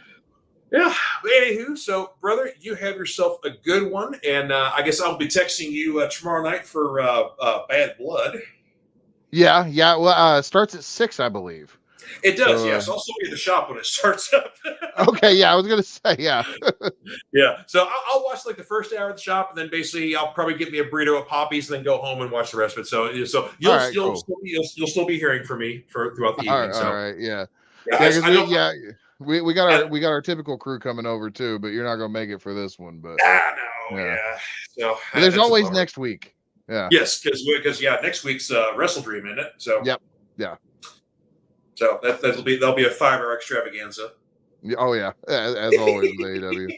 Yeah. But anywho, so brother, you have yourself a good one, and I guess I'll be texting you tomorrow night for Bad Blood. Yeah. Well, it starts at 6, I believe. It does, yes. I'll still be at the shop when it starts up. Okay, yeah, I was gonna say, yeah. Yeah. So I'll watch like the first hour of the shop, and then basically I'll probably get me a burrito of Poppies, and then go home and watch the rest of it. So you'll still be hearing from me throughout the evening. All right, yeah. We got our typical crew coming over too, but you're not gonna make it for this one. But So but there's always next week. Yeah. Yes, because next week's Wrestle Dream, isn't it? So yeah. So that'll be a 5-hour extravaganza. Oh yeah, as always with AEW.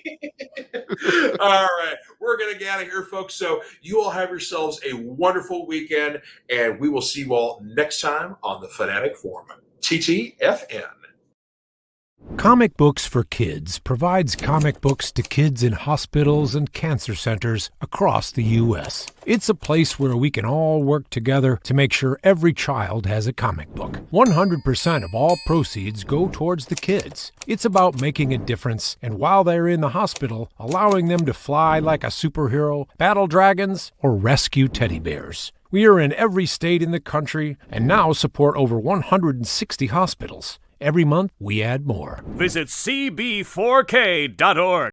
All right, we're gonna get out of here, folks. So you all have yourselves a wonderful weekend, and we will see you all next time on the Fanatic Forum. TTFN. Comic Books for Kids provides comic books to kids in hospitals and cancer centers across the U.S. It's a place where we can all work together to make sure every child has a comic book. 100% of all proceeds go towards the kids. It's about making a difference, and while they're in the hospital, allowing them to fly like a superhero, battle dragons, or rescue teddy bears. We are in every state in the country and now support over 160 hospitals. Every month, we add more. Visit cb4k.org.